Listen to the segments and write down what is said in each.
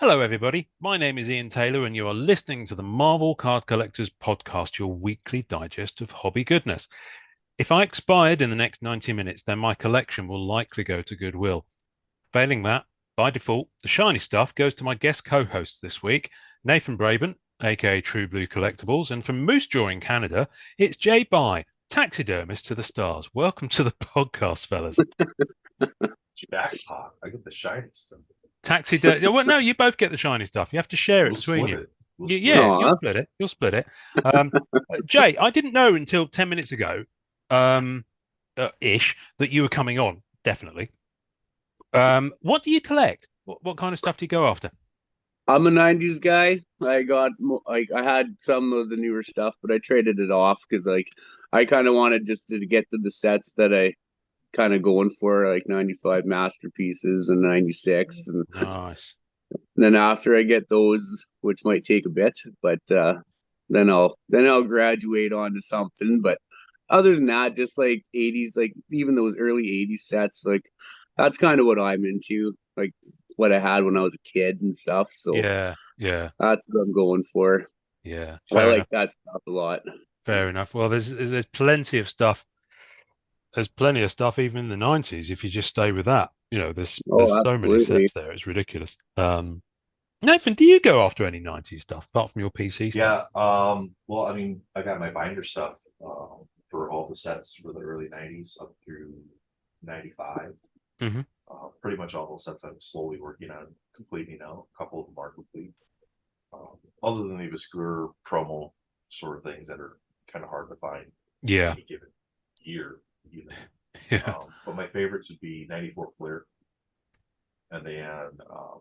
Hello, everybody. My name is Ian Taylor, and you are listening to the Marvel Card Collectors Podcast, your weekly digest of hobby goodness. If I expired in the next 90 minutes, then my collection will likely go to Goodwill. Failing that, by default, the shiny stuff goes to my guest co hosts this week, Nathan Brabon, aka True Blue Collectibles, and from Moose Jaw in Canada, it's Jay By, taxidermist to the stars. Welcome to the podcast, fellas. Jackpot. I get the shiny stuff. Taxidermy. Well, no, you both get the shiny stuff. You have to share it We'll between split you. it. We'll split Yeah, it. you'll Aw, split it. You'll split it. Um, Jay, I didn't know until 10 minutes ago, um, ish, that you were coming on. Definitely. What do you collect? What kind of stuff do you go after? I'm a '90s guy. I had some of the newer stuff, but I traded it off because I kind of wanted just to get to the sets that I kind of going for, like '95 masterpieces and '96, and Nice. then after I get those, which might take a bit, but then I'll graduate onto something. But other than that, just like '80s, like even those early '80s sets, like that's kind of what I'm into, like what I had when I was a kid and stuff. So Yeah, yeah, that's what I'm going for. yeah. I Fair like enough. that stuff a lot. Fair enough. Well, there's plenty of stuff. There's plenty of stuff even in the 90s if you just stay with that. There's Oh, so many absolutely. sets there. It's ridiculous. Nathan, do you go after any 90s stuff apart from your PC stuff? Yeah. Well, I mean, I got my binder stuff for all the sets for the early '90s up through '95. Hmm. Pretty much all those sets I'm slowly working on completing now. A couple of them are complete. Other than the obscure promo sort of things that are kind of hard to find Yeah, any given year, even. yeah. But my favorites would be '94 Flair and then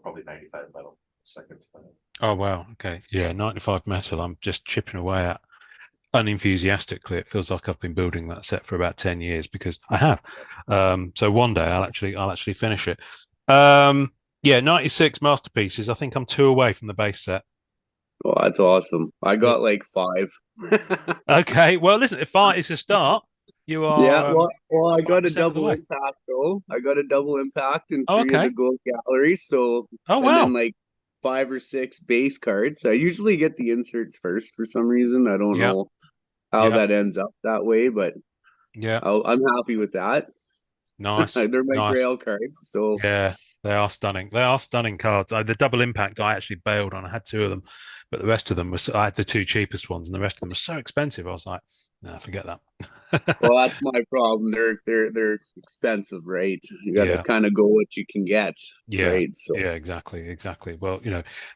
probably '95 Metal second to that. Oh wow. Okay. Yeah, 95 metal. I'm just chipping away at unenthusiastically. It feels like I've been building that set for about 10 years because I have. So one day I'll actually finish it. Yeah, 96 masterpieces. I think I'm two away from the base set. Oh, that's awesome. I Uh, got like five. Okay. Well, listen, if five is a start, you Yeah, are well, I got a 5% of the double way. impact though. I got a double impact in Oh, three of the okay. gold galleries. So, Oh and then wow. like five or six base cards. I usually get the inserts first for some reason. I don't Yeah. know how Yeah. that ends up that way, but Yeah. I'm happy with that. Nice. They're my Nice. grail cards. So, Yeah, they are stunning. They are stunning cards. The double impact I actually bailed on. I had two of them, but the rest of them was I had the two cheapest ones, and the rest of them were so expensive. I was like, no, forget that. well, that's my problem. They're expensive, right? You got to Yeah, kind of go what you can get, yeah, right? So, yeah, exactly, exactly. Well,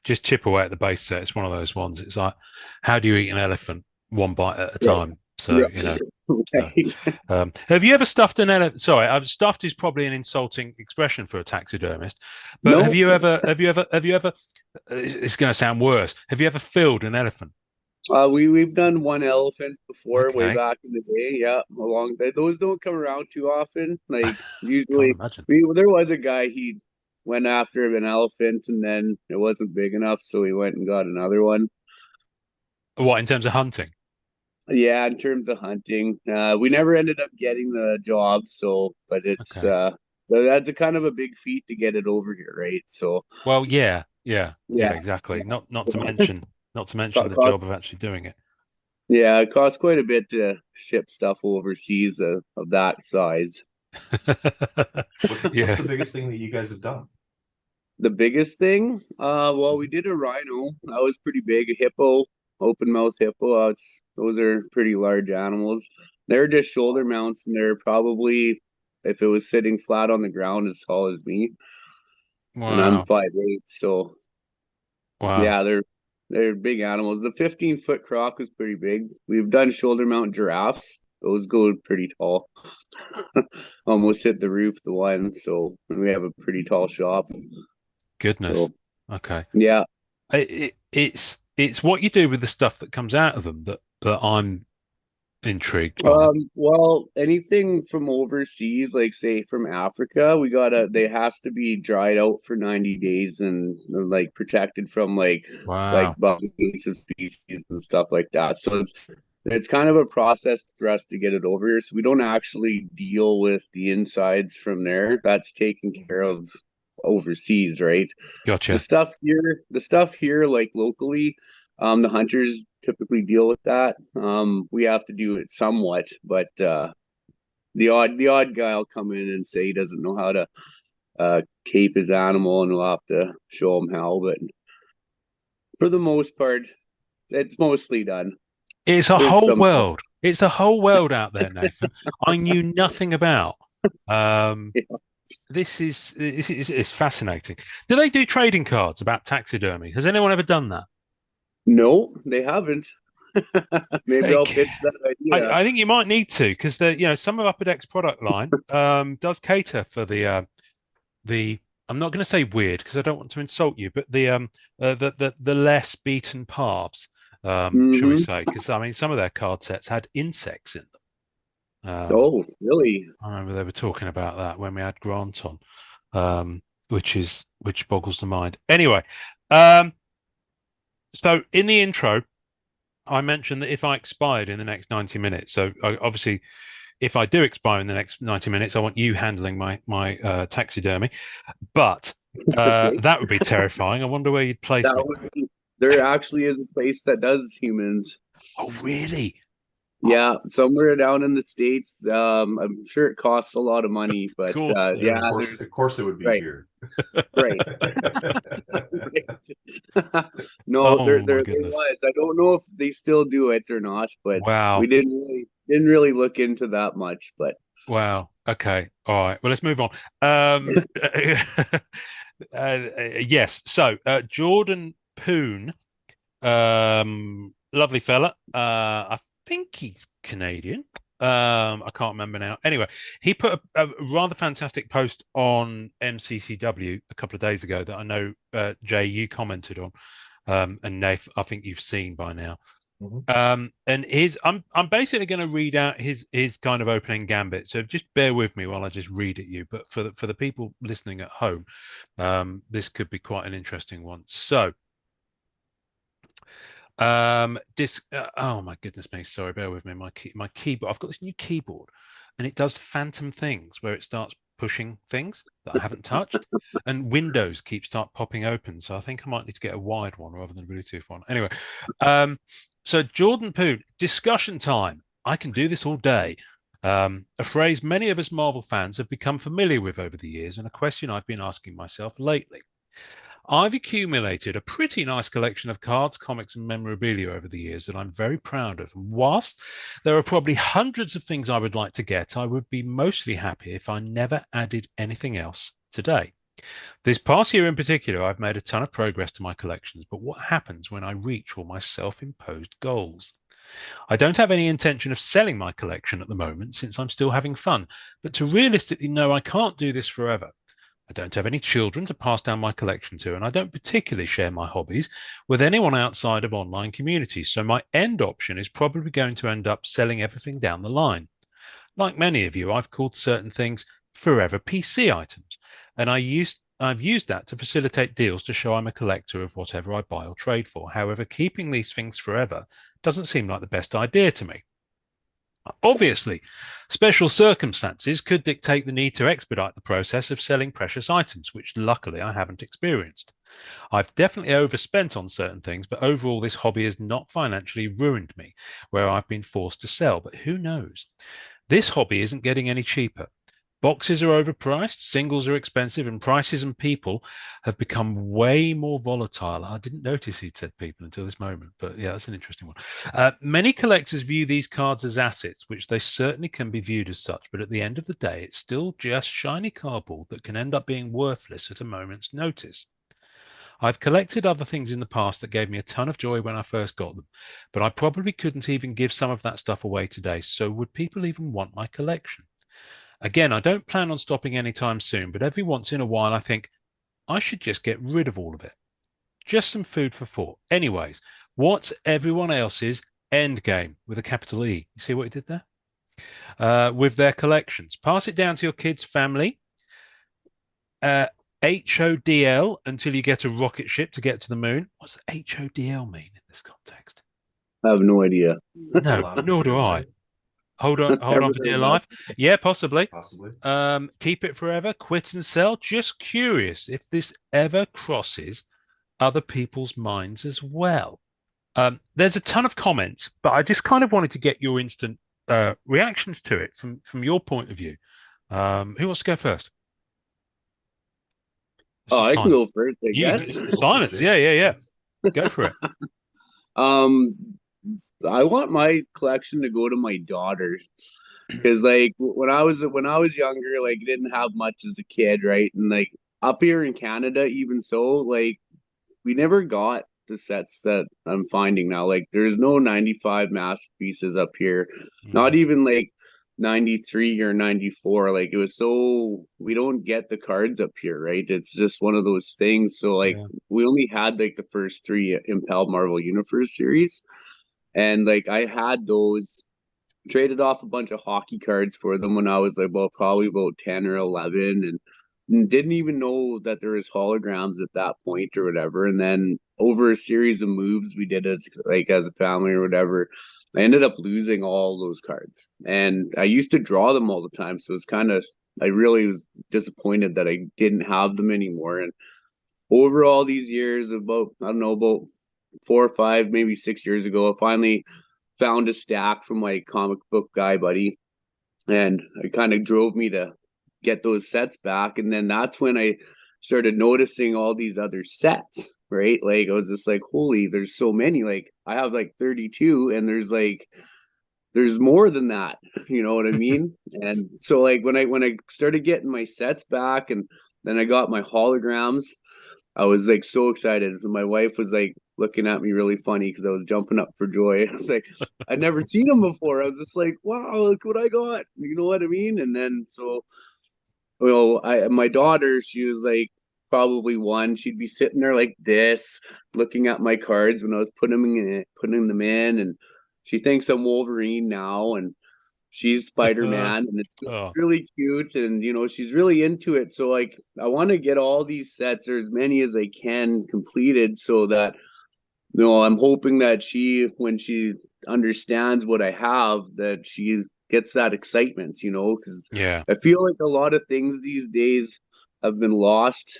just chip away at the base set. It's one of those ones. It's like, how do you eat an elephant one bite at a yeah, time? So, yeah, so right. have you ever stuffed an elephant? Sorry, stuffed is probably an insulting expression for a taxidermist, but have No, you ever, it's going to sound worse. Have you ever filled an elephant? we've done one elephant before, way Okay, back in the day. Yeah, those don't come around too often. Like can't usually, imagine. there was a guy he went after an elephant, and then it wasn't big enough, so he went and got another one. What, in terms of hunting? Yeah, in terms of hunting, we never ended up getting the job. So, but Okay. but that's a kind of a big feat to get it over here, right? So, Well, yeah, yeah, yeah, yeah, exactly. yeah. Not to So, mention the job cost of actually doing it. yeah, it costs quite a bit to ship stuff overseas of that size. What's Yeah. the biggest thing that you guys have done? The biggest thing, well, we did a rhino. That was pretty big. A hippo, open mouth hippo. Those are pretty large animals. They're just shoulder mounts, and they're probably, if it was sitting flat on the ground, as tall as me. And I'm Wow. 5'8", so Wow. yeah, they're big animals. The 15-foot croc was pretty big. We've done shoulder mount giraffes. Those go pretty tall. Almost hit the roof, the one. So we have a pretty tall shop. Goodness. So Okay. yeah. It's what you do with the stuff that comes out of them that I'm intrigued by. Well, anything from overseas, like say from Africa, they has to be dried out for 90 days and like protected from like Wow. invasive species and stuff like that. So it's kind of a process for us to get it over here. So we don't actually deal with the insides from there. That's taken care of overseas, right? Gotcha. The stuff here, like locally, the hunters typically deal with that. We have to do it somewhat, but the odd guy will come in and say he doesn't know how to cape his animal, and we'll have to show him how. But for the most part, it's mostly done. It's a There's whole some help. world. It's a whole world out there, Nathan. I knew nothing about. Um, Yeah. this is it's fascinating. Do they do trading cards about taxidermy? Has anyone ever done that? No, they haven't. Maybe I'll Like, pitch that idea. I think you might need to, because some of Upper Deck's product line does cater for the I'm not going to say weird because I don't want to insult you, but the less beaten paths, shall we Hmm. say? Because I mean, some of their card sets had insects in them. Oh, really? I remember they were talking about that when we had Grant on, which boggles the mind. Anyway, um, so in the intro, I mentioned that if I expired in the next 90 minutes, so obviously, if I do expire in the next 90 minutes, I want you handling my taxidermy. But Okay. that would be terrifying. I wonder where you'd place That me. would be. There actually is a place that does humans. Oh, really? Oh, Yeah, somewhere down in the States. I'm sure it costs a lot of money, of but course there yeah, Of is. course, there's of course, it would be right, here. right, right. No, Oh my there goodness. was. I don't know if they still do it or not, but we Wow. didn't really look into that much. But Wow. Okay. All right. Well, let's move on. Yes. So, Jordan Poon, lovely fella. I think he's Canadian. I can't remember now. Anyway, he put a rather fantastic post on MCCW a couple of days ago that I know, Jay, you commented on, and Nath, I think you've seen by now. Mhm. And I'm basically going to read out his kind of opening gambit. So just bear with me while I just read it you. But for the people listening at home, this could be quite an interesting one. So, oh my goodness me, sorry, bear with me. My keyboard. I've got this new keyboard, and it does phantom things where it starts pushing things that I haven't touched, and windows start popping open. So I think I might need to get a wired one rather than a Bluetooth one. Anyway, so Jordan Poon, discussion time. I can do this all day. A phrase many of us Marvel fans have become familiar with over the years, and a question I've been asking myself lately. I've accumulated a pretty nice collection of cards, comics, and memorabilia over the years that I'm very proud of. And whilst there are probably hundreds of things I would like to get, I would be mostly happy if I never added anything else today. This past year in particular, I've made a ton of progress to my collections, but what happens when I reach all my self-imposed goals? I don't have any intention of selling my collection at the moment since I'm still having fun, but to realistically know I can't do this forever. I don't have any children to pass down my collection to, and I don't particularly share my hobbies with anyone outside of online communities. So my end option is probably going to end up selling everything down the line. Like many of you, I've called certain things forever PC items, and I've used that to facilitate deals to show I'm a collector of whatever I buy or trade for. However, keeping these things forever doesn't seem like the best idea to me. Obviously, special circumstances could dictate the need to expedite the process of selling precious items, which luckily I haven't experienced. I've definitely overspent on certain things, but overall, this hobby has not financially ruined me where I've been forced to sell. But who knows? This hobby isn't getting any cheaper. Boxes are overpriced, singles are expensive, and prices and people have become way more volatile. I didn't notice he'd said people until this moment, but yeah, that's an interesting one. Many collectors view these cards as assets, which they certainly can be viewed as such, but at the end of the day, it's still just shiny cardboard that can end up being worthless at a moment's notice. I've collected other things in the past that gave me a ton of joy when I first got them, but I probably couldn't even give some of that stuff away today. So, would people even want my collection? Again, I don't plan on stopping anytime soon, but every once in a while I think I should just get rid of all of it. Just some food for thought. Anyways, what's everyone else's end game with a capital E? You see what he did there? With their collections. Pass it down to your kids' family. HODL until you get a rocket ship to get to the moon. What's HODL mean in this context? I have no idea. No, Hold on, nor do never I. mind. Hold on Never for dear heard of. life. Yeah, possibly. Possibly. Keep it forever, quit and sell. Just curious if this ever crosses other people's minds as well. There's a ton of comments, but I just kind of wanted to get your instant reactions to it from your point of view. Who wants to go first? This Oh, is I can fine. go first, I You guess. Go for it, silence. Jay. Yeah. Go for it. Um, I want my collection to go to my daughters because, like, when I was younger, like, didn't have much as a kid, right? And like up here in Canada, even so, like, we never got the sets that I'm finding now. Like, there's no 95 masterpieces up here, not Mm, even like 93 or 94. Like, it was so we don't get the cards up here, right? It's just one of those things. So, like, yeah. we only had like the first three Impel Marvel Universe series, and like I had those traded off a bunch of hockey cards for them when I was like, well, probably about 10 or 11, and didn't even know that there was holograms at that point or whatever. And then over a series of moves we did as a family or whatever, I ended up losing all those cards. And I used to draw them all the time. So it's kind of, I really was disappointed that I didn't have them anymore. And over all these years, about, I don't know, about 4 or 5, maybe 6 years ago, I finally found a stack from my comic book guy buddy, and it kind of drove me to get those sets back. And then that's when I started noticing all these other sets, right? Like, I was just like, holy, there's so many. Like, I have like 32, and there's more than that. You know what I mean? And so, like, when I started getting my sets back, and then I got my holograms, I was like so excited. So my wife was like looking at me really funny because I was jumping up for joy. I was like, I'd never seen them before. I was just like, wow, look what I got. You know what I mean? And then so, I my daughter, she was like probably one. She'd be sitting there like this, looking at my cards when I was putting them in, and she thinks I'm Wolverine now, and she's Spider-Man, and it's Oh, really cute, and she's really into it. So like I want to get all these sets, or as many as I can, completed, so that I'm hoping that when she understands what I have, that she gets that excitement, because yeah. I feel like a lot of things these days have been lost,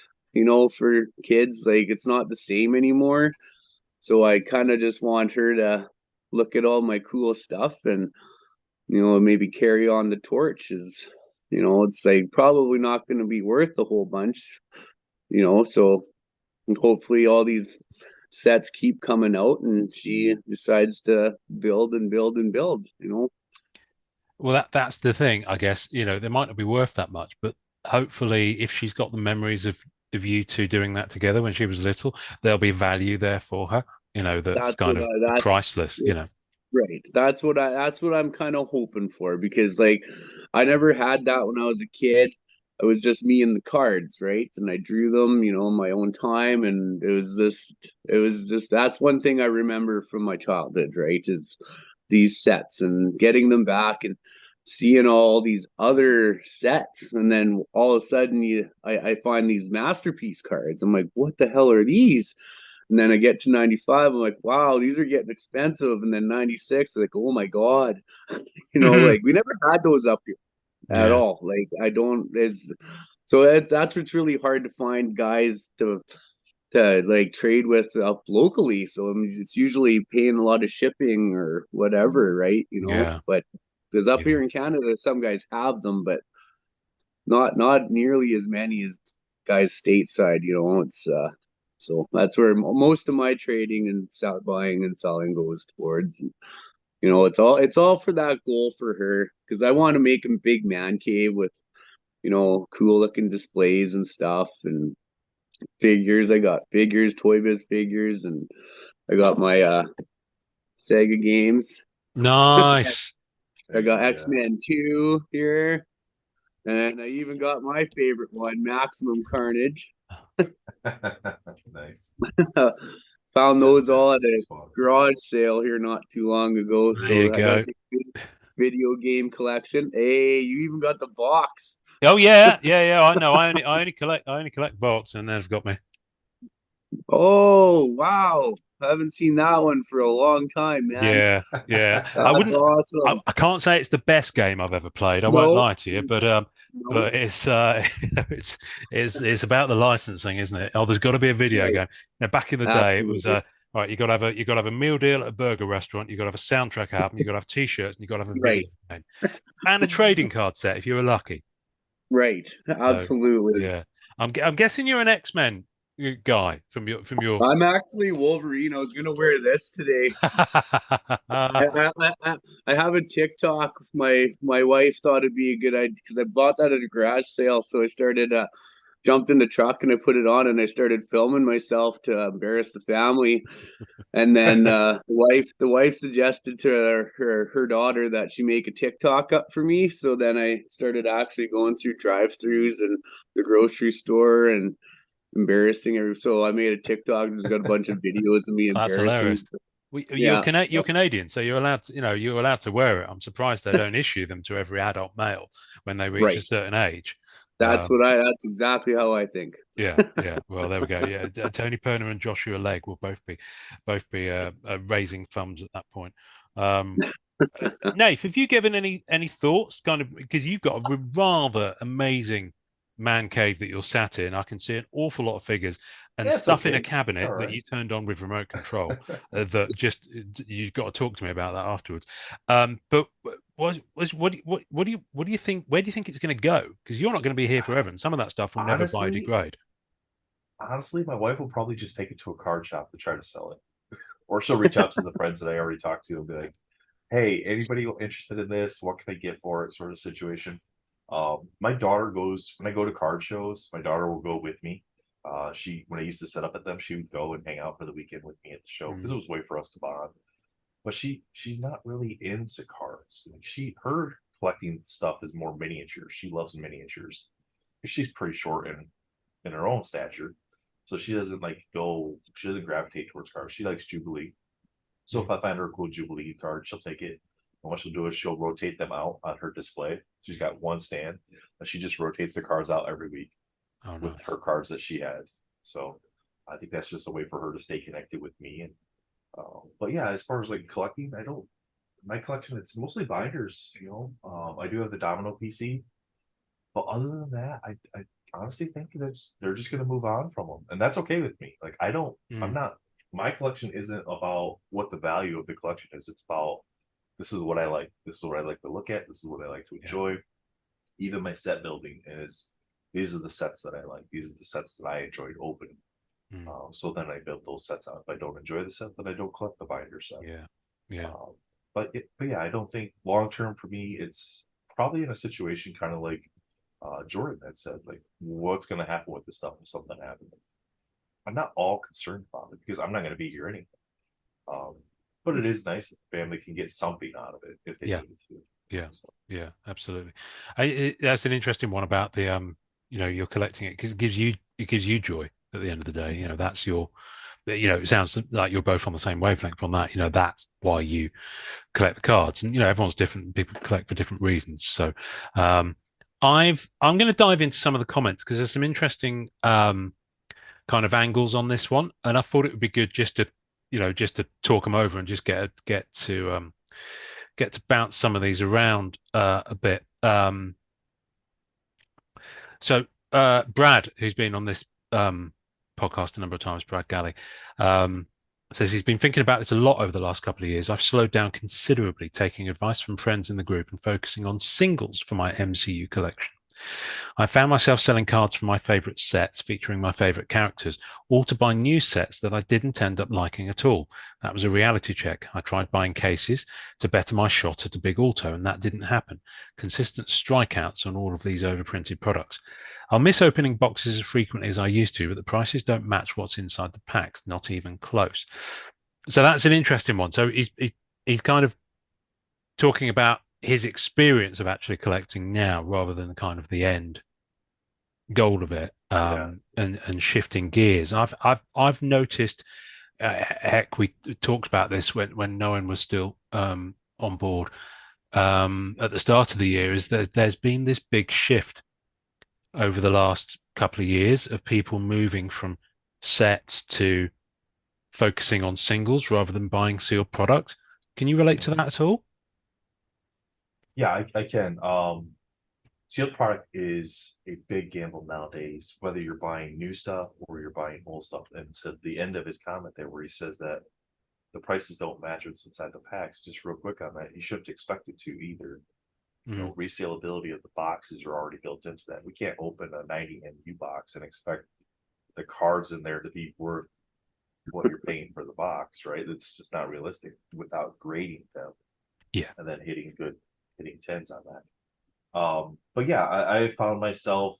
for kids. Like, it's not the same anymore. So I kind of just want her to look at all my cool stuff, and maybe carry on the torch. Is it's like probably not going to be worth a whole bunch, so hopefully all these sets keep coming out, and she decides to build and build and build. Well, that's the thing, I guess. They might not be worth that much, but hopefully, if she's got the memories of you two doing that together when she was little, there'll be value there for her. That's That's kind what of that's priceless. right. That's what I'm kind of hoping for, because like I never had that when I was a kid. It was just me and the cards, right? And I drew them, in my own time, and it was just that's one thing I remember from my childhood, right? Is these sets and getting them back and seeing all these other sets, and then all of a sudden I find these masterpiece cards. I'm like, what the hell are these? And then I get to 95, I'm like, wow, these are getting expensive. And then 96, like, oh my God. Yeah. Like, we never had those up here at Yeah. all. Like, I don't, it's so that's what's really hard to find guys to like trade with up locally. So I mean, it's usually paying a lot of shipping or whatever, right? Yeah. But because up Yeah. here in Canada, some guys have them, but not nearly as many as guys stateside. It's so that's where most of my trading and buying and selling goes towards. And, it's all for that goal for her, because I want to make a big man cave with cool looking displays and stuff, and figures. I got figures, Toy Biz figures, and I got my Sega games. Nice. I There you got go. X Men 2 here. And I even got my favorite one, Maximum Carnage. Yeah. Nice. Found Yeah, the those all at Nemesis a spot. garage sale here not too long ago. There you So I got go. the video game collection. Hey, you even got the box. Oh yeah. I know. I only collect box, and then it's got me. Oh, wow. I haven't seen that one for a long time, man. Yeah, yeah. I That's wouldn't. awesome. I can't say it's the best game I've ever played. I won't No, lie to you, no, but it's it's about the licensing, isn't it? Oh, there's got to be a video right. game. Now, back in the day, it was Absolutely. right. You got to have a meal deal at a burger restaurant. You got to have a soundtrack album. You got to have T-shirts, and you got to have a video Right. game and a trading card set if you were lucky. Right. So Absolutely. yeah, I'm guessing you're an X-Men guy from your. I'm actually Wolverine. I was gonna wear this today. I have a TikTok. My wife thought it'd be a good idea because I bought that at a garage sale. So I started jumped in the truck and I put it on and I started filming myself to embarrass the family. And then the wife suggested to her daughter that she make a TikTok up for me. So then I started actually going through drive-throughs and the grocery store and embarrassing her. So I made a TikTok that's got a bunch of videos of me That's embarrassing. hilarious. You're Yeah, so You're Canadian, so you're allowed to, you're allowed to wear it. I'm surprised they don't issue them to every adult male when they reach a right. certain age. That's Um, what I. That's exactly how I think. yeah, yeah. Well, there we go. Yeah, Tony Perner and Joshua Legg will both be raising thumbs at that point. Um, Nath, have you given any thoughts? Kind of because you've got a rather amazing man cave that you're sat in. I can see an awful lot of figures and Yeah, it's stuff in a okay. It's all cabinet that right. you turned on with remote control. That just you've got to talk to me about that afterwards. But what do you think? Where do you think it's going to go? Because you're not going to be here forever, and some of that stuff will never Honestly, biodegrade. honestly, my wife will probably just take it to a card shop to try to sell it, or she'll reach out to the friends that I already talked to and be like, "Hey, anybody interested in this? What can I get for it?" Sort of situation. My daughter goes when I go to card shows. My daughter will go with me. She when I used to set up at them, she would go and hang out for the weekend with me at the show because Mm, it was a way for us to bond. But she's not really into cards. Like her collecting stuff is more miniatures. She loves miniatures. She's pretty short in her own stature, so she doesn't she doesn't gravitate towards cards. She likes Jubilee. So mm. if I find her a cool Jubilee card, she'll take it. And what she'll do is she'll rotate them out on her display. She's got one stand, and she just rotates the cards out every week Oh, with nice. her cards that she has. So I think that's just a way for her to stay connected with me. And but yeah, as far as like collecting, I don't. My collection it's mostly binders. I do have the Domino PC, but other than that, I honestly think that they're just gonna move on from them, and that's okay with me. Like I don't, I'm Mm, not. My collection isn't about what the value of the collection is. It's about this is what I like. This is what I like to look at. This is what I like to yeah. enjoy. Even my set building is these are the sets that I like. These are the sets that I enjoyed opening. Mm, So then I build those sets out. If I don't enjoy the set, then I don't collect the binder set. yeah. Yeah. Um, but yeah, I don't think long term for me, it's probably in a situation kind of like Jordan had said, like, what's going to happen with this stuff if something happens? I'm not all concerned about it because I'm not going to be here anyway. Um, but it is nice that the family can get something out of it if they Yeah. need to. Yeah, So, yeah, absolutely. That's an interesting one about the you're collecting it because it gives you joy at the end of the day. That's your, it sounds like you're both on the same wavelength on that. That's why you collect the cards, and everyone's different. People collect for different reasons. So, I'm going to dive into some of the comments because there's some interesting kind of angles on this one, and I thought it would be good just to talk them over and just get to bounce some of these around a bit. Brad, who's been on this podcast a number of times, Brad Galley, um, says he's been thinking about this a lot over the last couple of years. I've slowed down considerably, taking advice from friends in the group and focusing on singles for my MCU collection. I found myself selling cards from my favorite sets featuring my favorite characters, all to buy new sets that I didn't end up liking at all. That was a reality check. I tried buying cases to better my shot at a big auto, and that didn't happen. Consistent strikeouts on all of these overprinted products. I'll miss opening boxes as frequently as I used to, but the prices don't match what's inside the packs, not even close. So that's an interesting one. So he's kind of talking about his experience of actually collecting now rather than kind of the end goal of it, yeah. and shifting gears. I've noticed. Heck, we talked about this when no one was still on board at the start of the year. Is that there's been this big shift over the last couple of years of people moving from sets to focusing on singles rather than buying sealed product. Can you relate to that at all? Yeah, I can. Sealed product is a big gamble nowadays, whether you're buying new stuff or you're buying old stuff. And so the end of his comment there, where he says that the prices don't match what's inside the packs, just real quick on that, you shouldn't expect it to either. You Mm, know, resaleability of the boxes are already built into that. We can't open a 90 MU box and expect the cards in there to be worth what you're paying for the box, right? It's just not realistic without grading them yeah. and then hitting tens on that. But yeah, I found myself,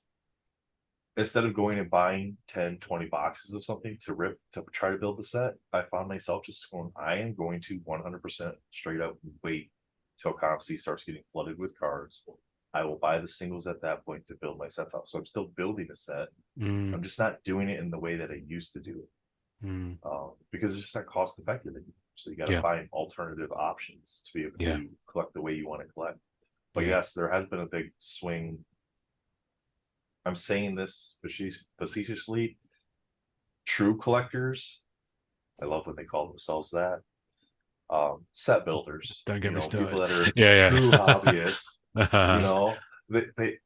instead of going and buying 10, 20 boxes of something to rip to try to build the set, I found myself just going, I am going to 100% straight up wait till Comc starts getting flooded with cards. I will buy the singles at that point to build my sets out. So I'm still building a set. Mm, I'm just not doing it in the way that I used to do it, mm, because it's just not cost effective anymore. So you got to yeah. find alternative options to be able Yeah. to collect the way you want to collect. But Yeah. yes, there has been a big swing. I'm saying this facetiously. True collectors, I love when they call themselves that. Set builders, Don't get me people started. that are Yeah. true hobbyists, you Yeah. know, they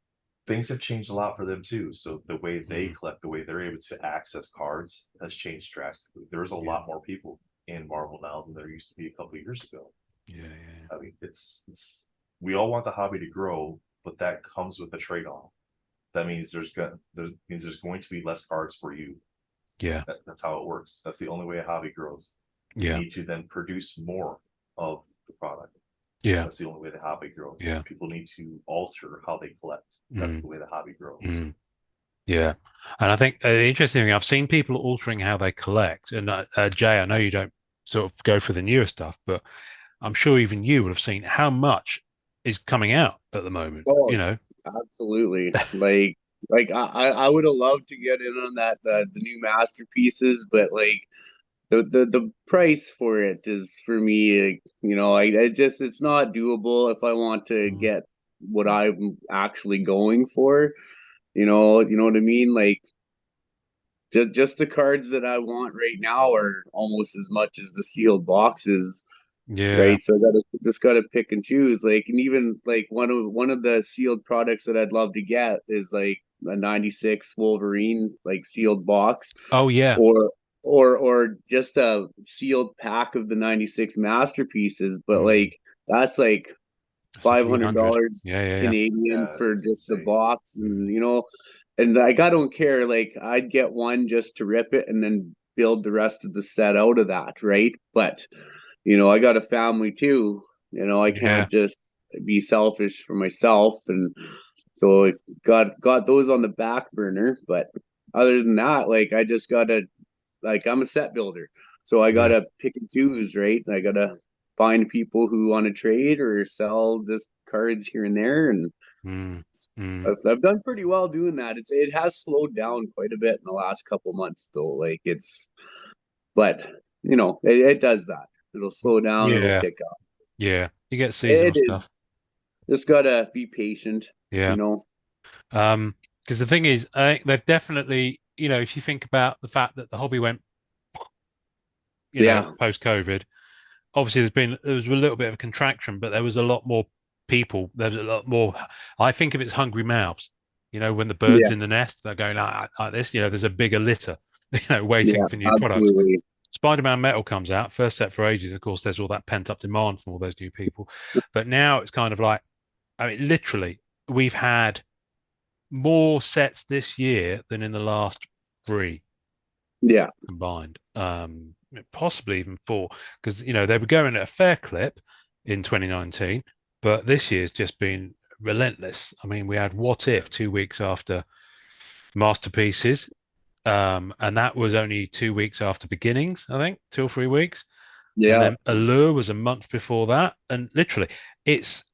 things have changed a lot for them too. So the way they Mm, collect, the way they're able to access cards has changed drastically. There's a yeah. lot more people in Marvel now than there used to be a couple of years ago. Yeah. Yeah. I mean, it's we all want the hobby to grow, but that comes with a trade-off. That means there's going to be less cards for you. Yeah. That's how it works. That's the only way a hobby grows. You Yeah. need to then produce more of the product. Yeah. That's the only way the hobby grows. Yeah. People need to alter how they collect. That's Mm, the way the hobby grows. mm, yeah. And I think the interesting thing, I've seen people altering how they collect. And Jay, I know you don't sort of go for the newer stuff, but I'm sure even you would have seen how much is coming out at the moment. Oh, You know, absolutely. Like I would have loved to get in on that the new masterpieces, but like the price for it is for me, like, I just it's not doable if I want to mm, get what I'm actually going for. You know what I mean? Like just the cards that I want right now are almost as much as the sealed boxes, yeah. right? So I gotta pick and choose. Like, and even like one of the sealed products that I'd love to get is like a 96 Wolverine like sealed box, Oh, yeah. or or just a sealed pack of the 96 masterpieces. But Mm, like that's like that's a five few hundred hundred. dollars Yeah. Yeah. Yeah. Canadian Yeah, for it's just the insane. box, and and like I don't care. Like I'd get one just to rip it and then build the rest of the set out of that, right? But I got a family too. I Yeah. can't just be selfish for myself, and so I got those on the back burner. But other than that, like I just gotta like I'm a set builder, so I Yeah. gotta pick and choose, right? I gotta find people who want to trade or sell just cards here and there, and Mm, mm, I've done pretty well doing that. It has slowed down quite a bit in the last couple months, though. Like but it does that. It'll slow down. It'll yeah. pick up. Yeah. You get seasonal It is stuff. just gotta be patient. Yeah. You know. Because the thing is, I think they've definitely, if you think about the fact that the hobby went, Yeah. post COVID, obviously there was a little bit of a contraction, but there was a lot more people. There's a lot more. I think of it as hungry mouths. When the birds Yeah. in the nest, they're going like this. There's a bigger litter, waiting Yeah. for new products. Absolutely. Spider-Man Metal comes out, first set for ages. Of course, there's all that pent-up demand from all those new people. But now it's kind of like, I mean, literally, we've had more sets this year than in the last three Yeah. combined, possibly even four, because they were going at a fair clip in 2019, but this year's just been relentless. I mean, we had What If 2 weeks after Masterpieces, and that was only 2 weeks after Beginnings, I think, 2 or 3 weeks, and Yeah. then Allure was a month before that, and literally, it's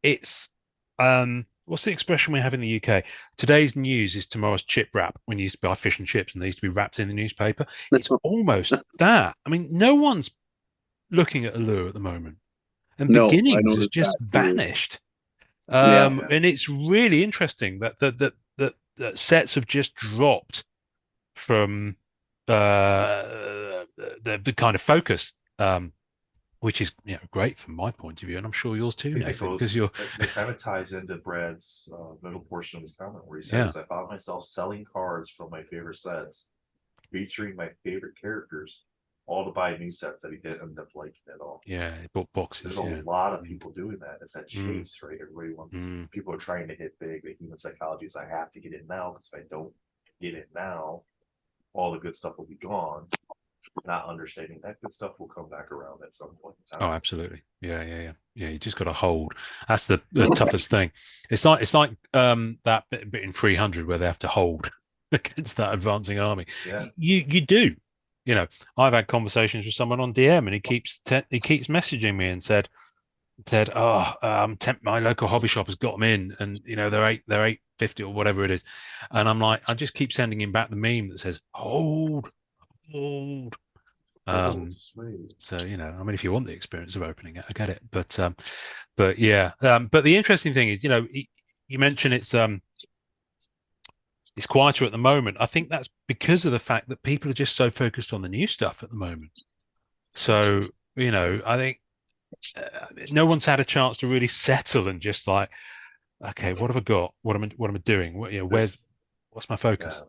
what's the expression we have in the UK? Today's news is tomorrow's chip wrap. When you used to buy fish and chips and they used to be wrapped in the newspaper, it's almost that. I mean, no one's looking at Allure at the moment, and No, I Beginnings has noticed just that too. vanished. Yeah. Yeah. And it's really interesting that sets have just dropped from. the kind of focus, which is great from my point of view, and I'm sure yours too, I think Nathan, because you're that kind of ties into Brad's middle portion of his comment where he yeah, says, I found myself selling cards from my favorite sets, featuring my favorite characters, all to buy new sets that he didn't end up liking at all. yeah, boxes, There's a yeah. lot of people doing that. It's that Mm, chase, right? Everybody wants, mm, people are trying to hit big. The human psychology is, I have to get it now because if I don't get it now, all the good stuff will be gone. Not understanding that good stuff will come back around at some point in oh, time. absolutely, yeah. You just got to hold. That's the toughest thing. It's like that bit in 300 where they have to hold against that advancing army. Yeah. You do. I've had conversations with someone on DM, and he keeps messaging me and said, "Oh, my local hobby shop has got them in, and they're 850 or whatever it is," and I'm like, I just keep sending him back the meme that says, "Hold, hold." Oh, Um, sweet. so I mean, if you want the experience of opening it, I get it, but yeah, but the interesting thing is, you mentioned it's quieter at the moment. I think that's because of the fact that people are just so focused on the new stuff at the moment. So I think no one's had a chance to really settle and just like, okay, what have I got? What am I doing? There's What's my focus?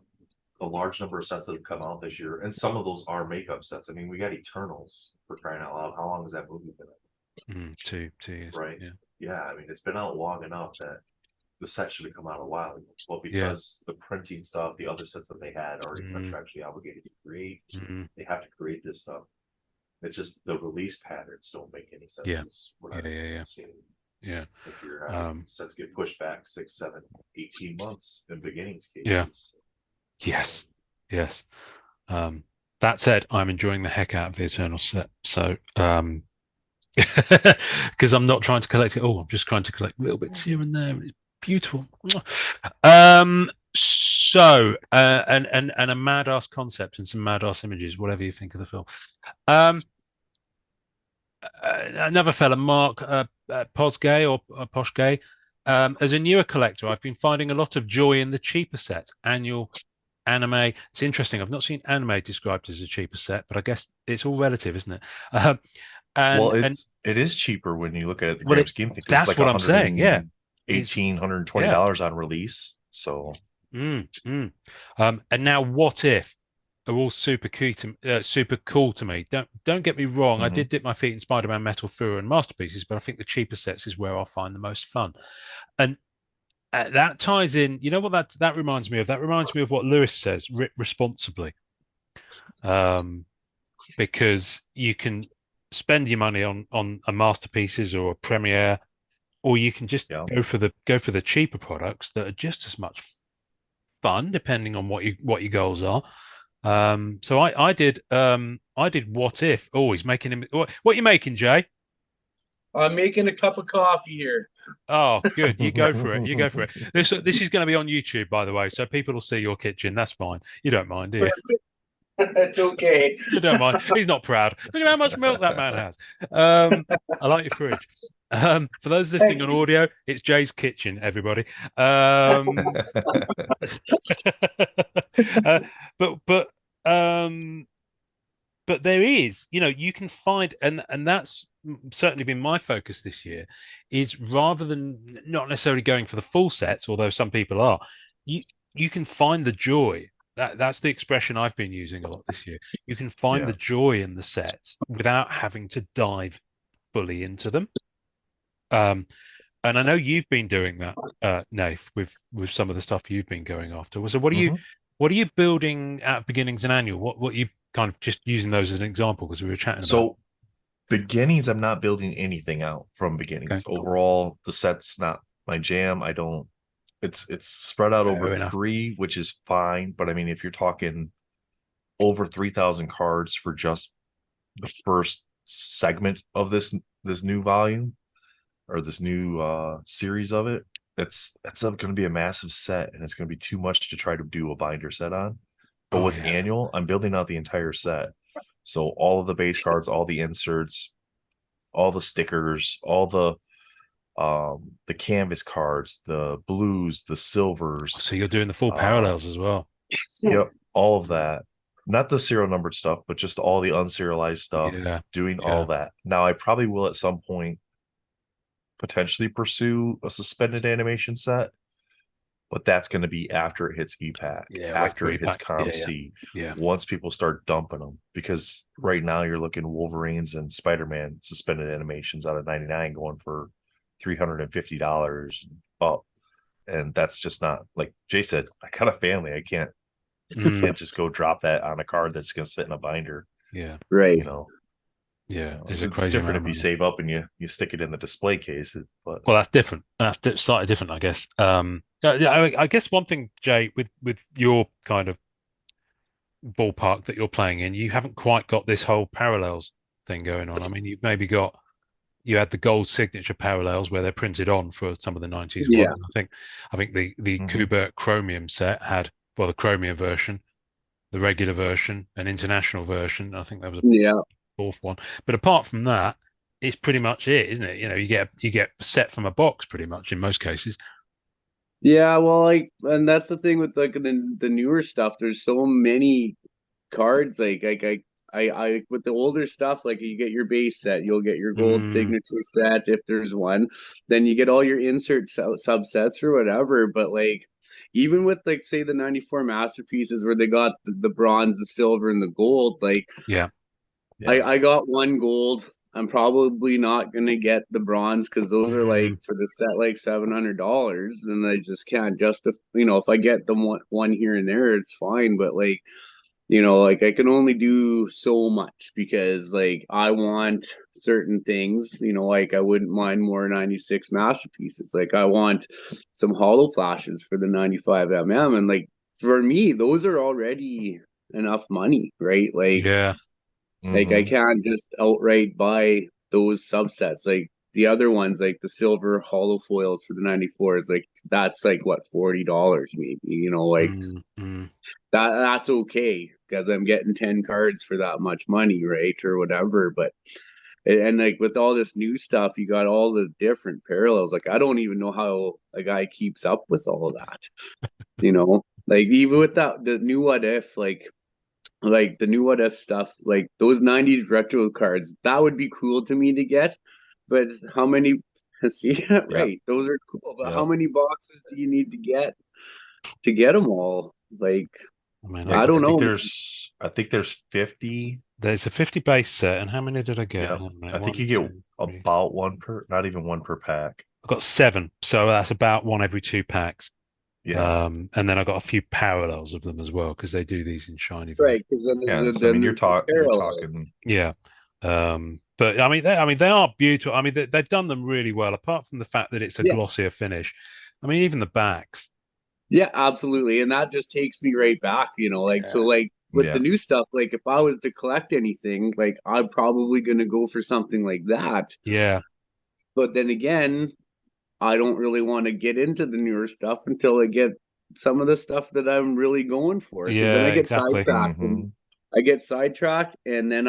a large number of sets that have come out this year, and some of those are makeup sets. I mean, we got Eternals for crying out loud. How long has that movie been out? 2 years. Right? Yeah. Yeah, I mean, it's been out long enough that the set should have come out a while ago. Well, Yeah. because the printing stuff, the other sets that they had already Mm, contractually obligated to create, mm, they have to create this stuff. It's just the release patterns don't make any sense. yeah. Is what Yeah. I've Yeah. Yeah. seen. Yeah. Like you're having Um, sets get pushed back 6, 7, 18 months in beginnings yeah. cases. Yes. Yes. Um, that said, I'm enjoying the heck out of the Eternal set. So, because I'm not trying to collect it all. I'm just trying to collect little bits here and there. It's beautiful. And a mad ass concept and some mad ass images, whatever you think of the film. Um, Another fella, Mark Posgay or Poshgay. As a newer collector, I've been finding a lot of joy in the cheaper sets, annual anime. It's interesting. I've not seen anime described as a cheaper set, but I guess it's all relative, isn't it? Well, And it is cheaper when you look at it the well, grand scheme of things. It's that's like what I'm saying. Yeah, it's 118, yeah. $120 on release. So Mm, mm. And now, what if are all super cool to me? Don't get me wrong. I mhm. did dip my feet in Spider-Man, Metal Furor, and Masterpieces, but I think the cheaper sets is where I'll find the most fun. And that ties in. You know what that reminds me of? That reminds me of what Lewis says: rip responsibly. Um, because you can spend your money on a masterpieces or a premiere, or you can just Yeah. go for the cheaper products that are just as much fun, depending on what your goals are. So I did what if. Oh, he's making him. What you making, Jay? I'm making a cup of coffee here. Oh, good. You go for it. You go for it. This is going to be on YouTube, by the way, so people will see your kitchen. That's fine. You don't mind, do you? That's okay. You don't mind. He's not proud. Look at how much milk that man has. I like your fridge. For those listening on audio, it's Jay's kitchen, everybody. Uh, but but um, but there is, you can find, and that's certainly been my focus this year, is rather than not necessarily going for the full sets, although some people are, you you can find the joy. That's the expression I've been using a lot this year. You can find Yeah. the joy in the sets without having to dive fully into them. Um, and I know you've been doing that, Nath, with some of the stuff you've been going after. So Mhm. what are you building at beginnings and annual? What you kind of just using those as an example because we were chatting about. So beginnings, I'm not building anything out from Okay, beginnings. Overall, the set's not my jam. I don't. It's spread out over fair enough. 3, which is fine. But I mean, if you're talking over 3,000 cards for just the first segment of this new volume or this new series of it, that's going to be a massive set, and it's going to be too much to try to do a binder set on. But Oh with yeah. annual, I'm building out the entire set. So all of the base cards, all the inserts, all the stickers, all the canvas cards, the blues, the silvers, So you're doing the full uh parallels as well. yep, all of that. not the serial numbered stuff, but just all the unserialized stuff, Yeah, doing yeah. all that. Now, I probably will at some point potentially pursue a suspended animation set, but that's going to be after it hits EPAC, Yeah, wait after for it hits EPAC. Yeah, yeah, COMC, yeah. once people start dumping them. Because right now you're looking Wolverines and Spider-Man suspended animations out of 99 going for $350 up. And that's just not, like Jay said, I got a family. I can't just go drop that on a card that's going to sit in a binder. Yeah, Right. You know, yeah. It's a it's crazy different amount of if you money. save up and you stick it in the display case, but Well, that's different. That's slightly different, I guess. Yeah, I guess one thing, Jay, with your kind of ballpark that you're playing in, you haven't quite got this whole parallels thing going on. I mean, you've maybe got you had the gold signature parallels where they're printed on for some of the 90s ones. Yeah. I think the Mhm. Kubert Chromium set had well the Chromium version, the regular version, an international version. I think that was a Yeah. fourth one. But apart from that, it's pretty much it, isn't it? You get a set from a box pretty much in most cases. Yeah, well, like, and that's the thing with like the newer stuff. There's so many cards. I with the older stuff, like you get your base set, you'll get your gold Mm, signature set if there's one. Then you get all your insert subsets or whatever. But like, even with like say the '94 masterpieces where they got the bronze, the silver, and the gold, like yeah. Yeah. I got one gold. I'm probably not gonna get the bronze because those are like Mm, for the set like $700, and I just can't justify. You know, if I get them one here and there, it's fine. But like, like I can only do so much because like I want certain things. Like I wouldn't mind more '96 masterpieces. Like I want some hollow flashes for the 95 and like for me, those are already enough money, right? yeah. Like I Hmm. can't just outright buy those subsets. Like the other ones, like the silver hollow foils for the 94 is like that's like what $40 maybe, like Mm, mm, that's okay because I'm getting 10 cards for that much money, right? Or whatever. But and like with all this new stuff, you got all the different parallels. Like I don't even know how a guy keeps up with all of that, Like even with that the new what if, like the new what if stuff, like those 90s retro cards, that would be cool to me to get. But how many see Yeah. right, those are cool, but how Yep. many boxes do you need to get them all? Like, I mean, Yeah. I I don't think know, man. there's 50. there's a 50 base set, and how many did I get? Yeah. Hang on a minute. I think One, you get two, three. about one per, not even one per pack. I've got seven, so that's about one every two packs. Yeah. And then I got a few parallels of them as well because they do these in shiny version. Right, because then Yeah. So I then mean, there's the you're parallels. talking. Yeah. But I mean they are beautiful. I mean they've done them really well. Apart from the fact that it's a Yes. glossier finish. I mean even the backs. Yeah, absolutely. And that just takes me right back, like so Yeah. like with the Yeah. new stuff, like if I was to collect anything, like I'm probably gonna go for something like that. Yeah. But then again, I don't really want to get into the newer stuff until I get some of the stuff that I'm really going for. Because then Yeah. Exactly. I get sidetracked, and then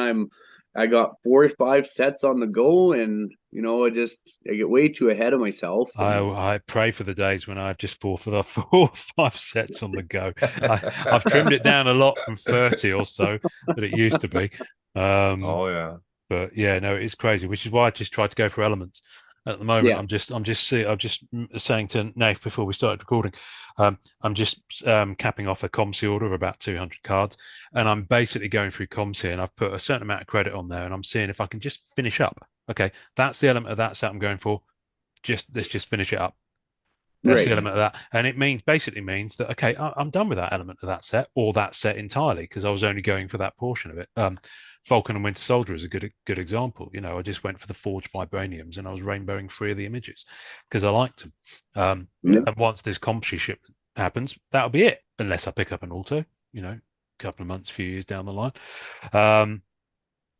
I got 4 or 5 sets on the go, and I get way too ahead of myself. I And I pray for the days when I have just four for the 4 or 5 sets on the go. I've trimmed it Mhm. down a lot from 30 or so that it used to be. Um, Oh yeah. But yeah, no, it's crazy, which is why I just tried to go for elements. At the moment, yeah, I'm just saying to Nath before we started recording, I'm just capping off a ComC order of about 200 cards, and I'm basically going through ComC, and I've put a certain amount of credit on there, and I'm seeing if I can just finish up. Okay, that's the element of that set I'm going for. Let's just finish it up. That's the right. element of that, and it basically means that okay, I'm done with that element of that set or that set entirely because I was only going for that portion of it. Falcon and Winter Soldier is a good example. I just went for the forged vibraniums and I was rainbowing 3 of the images because I liked them. Yeah, Yeah. And once this company shipment happens, that'll be it, unless I pick up an auto. A couple of months, few years down the line. Um,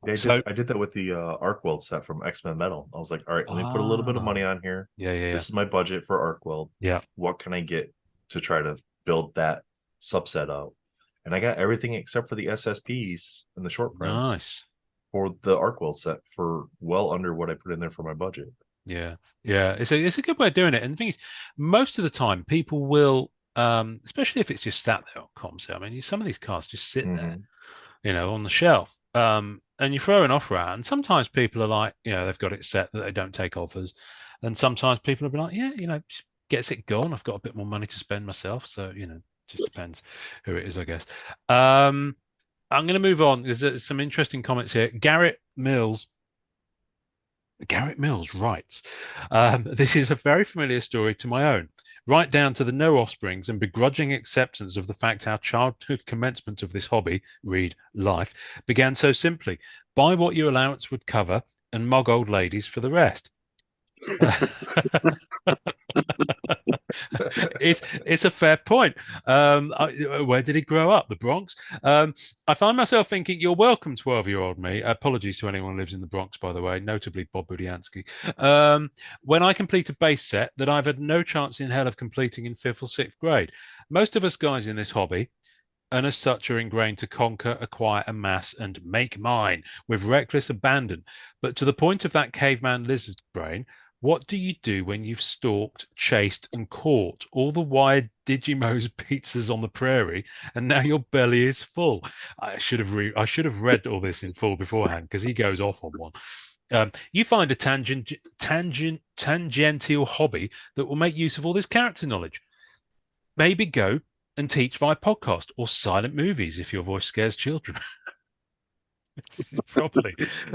Yeah, so I did that with the Arc set from X-Men Metal. I was like, all right, let me put a little bit of money on here. yeah, yeah, yeah, This is my budget for Arc. yeah. What can I get to try to build that subset out? And I got everything except for the SSPs and the short prints Nice. for the Arc set for well under what I put in there for my budget. Yeah, yeah, it's a good way of doing it. And the thing is, most of the time, people will, especially if it's just sat there on comms. I mean, some of these cards just sit there, Hmm. on the shelf. And you throw an offer out, and sometimes people are like, they've got it set that they don't take offers, and sometimes people will be like, yeah, gets it gone. I've got a bit more money to spend myself, so just depends who it is, I guess. I'm going to move on. There's some interesting comments here. Garrett Mills writes, this is a very familiar story to my own, right down to the no offsprings and begrudging acceptance of the fact our childhood commencement of this hobby, read life, began so simply. Buy what your allowance would cover and mug old ladies for the rest. It's a fair point. Where did he grow up? The Bronx. I find myself thinking, you're welcome, 12-year-old me. Apologies to anyone who lives in the Bronx, by the way, notably Bob Budiansky. When I complete a base set that I've had no chance in hell of completing in fifth or sixth grade. Most of us guys in this hobby, and as such are ingrained to conquer, acquire, amass, and make mine with reckless abandon. But to the point of that caveman lizard brain, what do you do when you've stalked, chased, and caught all the wired Digimos pizzas on the prairie, and now your belly is full? I should have read all this in full beforehand because he goes off on one. You find a tangential hobby that will make use of all this character knowledge. Maybe go and teach via podcast or silent movies if your voice scares children.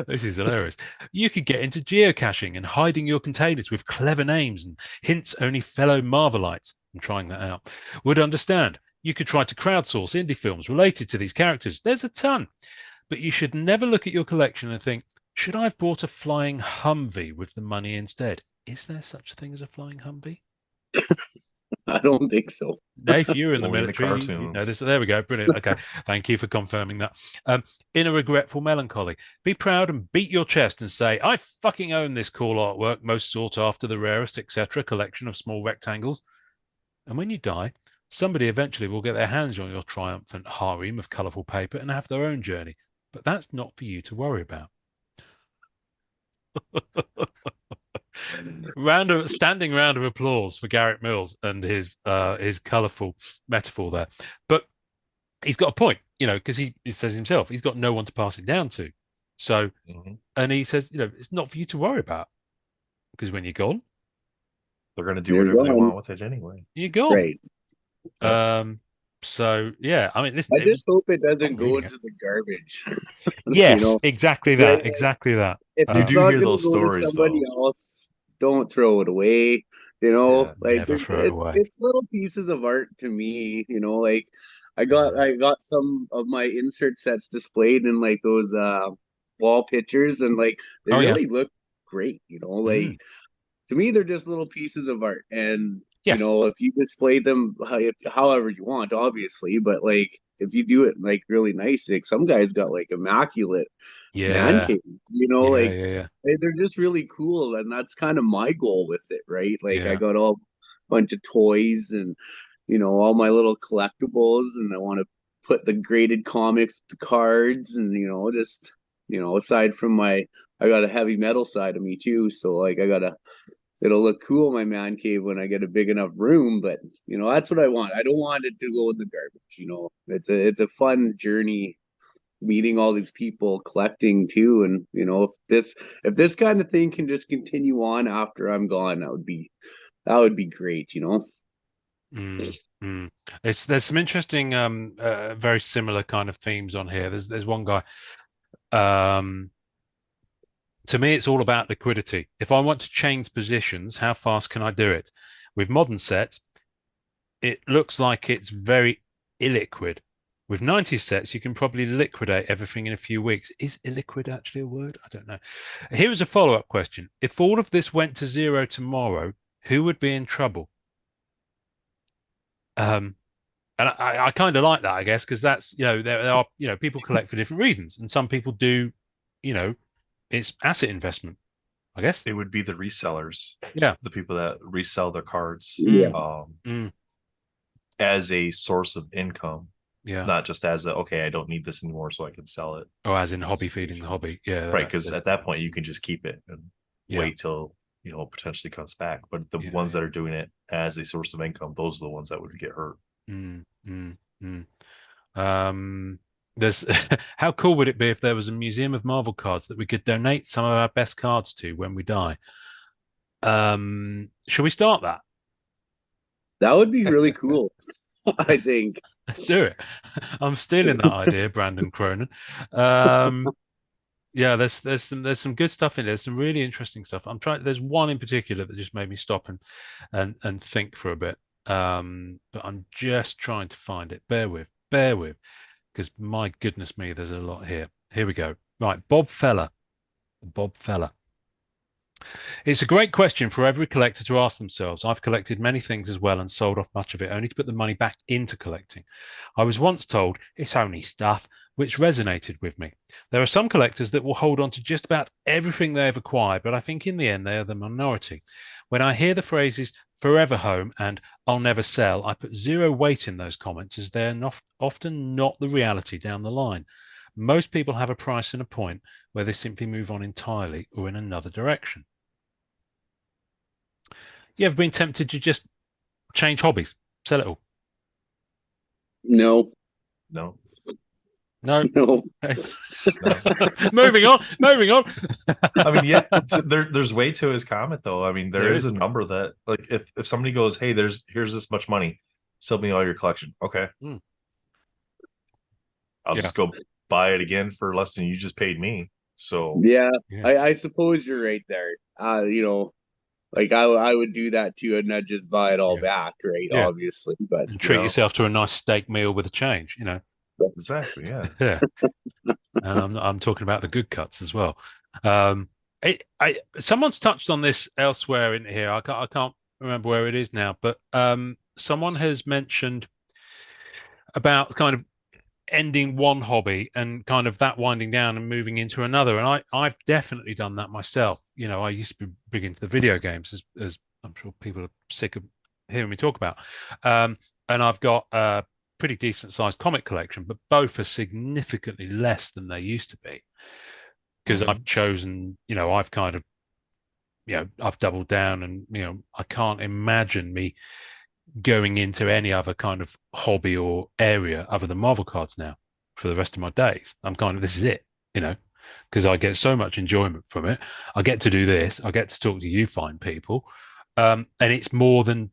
This is hilarious. You could get into geocaching and hiding your containers with clever names and hints only fellow Marvelites, I'm trying that out, would understand. You could try to crowdsource indie films related to these characters. There's a ton. But you should never look at your collection and think, should I have bought a flying Humvee with the money instead? Is there such a thing as a flying Humvee? I don't think so. Dave, you're in the Only in the military. You know cartoons. this. There we go. Brilliant. Okay. Thank you for confirming that. In a regretful melancholy, be proud and beat your chest and say, I fucking own this cool artwork, most sought after, the rarest, etc. collection of small rectangles. And when you die, somebody eventually will get their hands on your triumphant harem of colourful paper and have their own journey. But that's not for you to worry about. Standing round of applause for Garrett Mills and his colourful metaphor there. But he's got a point, because he says himself he's got no one to pass it down to. So, and he says, it's not for you to worry about because when you're gone, they're going to do whatever they want with it anyway. You're gone. Right. So yeah, I mean, listen. I just hope it doesn't go into the garbage. Yes, exactly that. Right? Exactly that. If You it's do not hear going to those go to stories, somebody though. else, don't throw it away. Like never throw it away. It's little pieces of art to me. Like I got some of my insert sets displayed in like those wall pictures, and like they really look great. Like to me, they're just little pieces of art, and yes. if you display them however you want, obviously, but like if you do it like really nice, like some guys got like immaculate man cave, they're just really cool, and that's kind of my goal with it, right? Like I got all bunch of toys and all my little collectibles, and I want to put the graded comics, the cards, and just aside from I got a heavy metal side of me too, so like it'll look cool in my man cave when I get a big enough room, but that's what I want. I don't want it to go in the garbage. It's a fun journey meeting all these people, collecting too, and if this kind of thing can just continue on after I'm gone, that would be great. There's some interesting very similar kind of themes on here. There's one guy, to me it's all about liquidity. If I want to change positions, how fast can I do it? With modern sets, it looks like it's very illiquid. With 90 sets, you can probably liquidate everything in a few weeks. Is illiquid actually a word? I don't know. Here is a follow-up question. If all of this went to zero tomorrow, who would be in trouble? And I kind of like that, I guess, because that's, there are, people collect for different reasons. And some people do, it's asset investment, I guess. It would be the resellers. Yeah. The people that resell their cards. As a source of income. Yeah. Not just as I don't need this anymore, so I can sell it. Oh, as in hobby feeding the hobby. Yeah. Right. Because at that point, you can just keep it and wait till, potentially comes back. But the ones that are doing it as a source of income, those are the ones that would get hurt. There's how cool would it be if there was a museum of Marvel cards that we could donate some of our best cards to when we die? Shall we start that? That would be really cool. I think. Let's do it. I'm stealing that idea, Brandon Cronin. Um, yeah, there's some good stuff in there. There's some really interesting stuff. I'm trying. There's one in particular that just made me stop and think for a bit. But I'm just trying to find it. Bear with, because my goodness me, there's a lot here. Here we go. Right, Bob Feller. Bob Feller. It's a great question for every collector to ask themselves. I've collected many things as well and sold off much of it, only to put the money back into collecting. I was once told it's only stuff, which resonated with me. There are some collectors that will hold on to just about everything they have acquired, but I think in the end they are the minority. When I hear the phrases forever home and I'll never sell, I put zero weight in those comments as they're often not the reality down the line. Most people have a price and a point where they simply move on entirely or in another direction. You ever been tempted to just change hobbies, sell it all? No, No, No. no. no. Moving on. Moving on. I mean, yeah, there's way to his comment though. I mean, there There is is. a number that like if somebody goes, hey, here's this much money, sell me all your collection. Okay. Mm. I'll Yeah. just go buy it again for less than you just paid me. So Yeah, Yeah. I suppose you're right there. Like I would do that too, and not just buy it all Yeah. back, right? Yeah. Obviously, but And you treat know, yourself to a nice steak meal with a change, exactly, yeah. Yeah. And I'm talking about the good cuts as well. Um, someone's touched on this elsewhere in here. I can't remember where it is now, but someone has mentioned about kind of ending one hobby and kind of that winding down and moving into another. And I've definitely done that myself. I used to be big into the video games, as I'm sure people are sick of hearing me talk about. And I've got a pretty decent sized comic collection, but both are significantly less than they used to be because Mhm. I've chosen, I've kind of, I've doubled down and, I can't imagine me going into any other kind of hobby or area other than Marvel cards now for the rest of my days. I'm kind of, this is it, because I get so much enjoyment from it. I get to do this. I get to talk to you fine people. And it's more than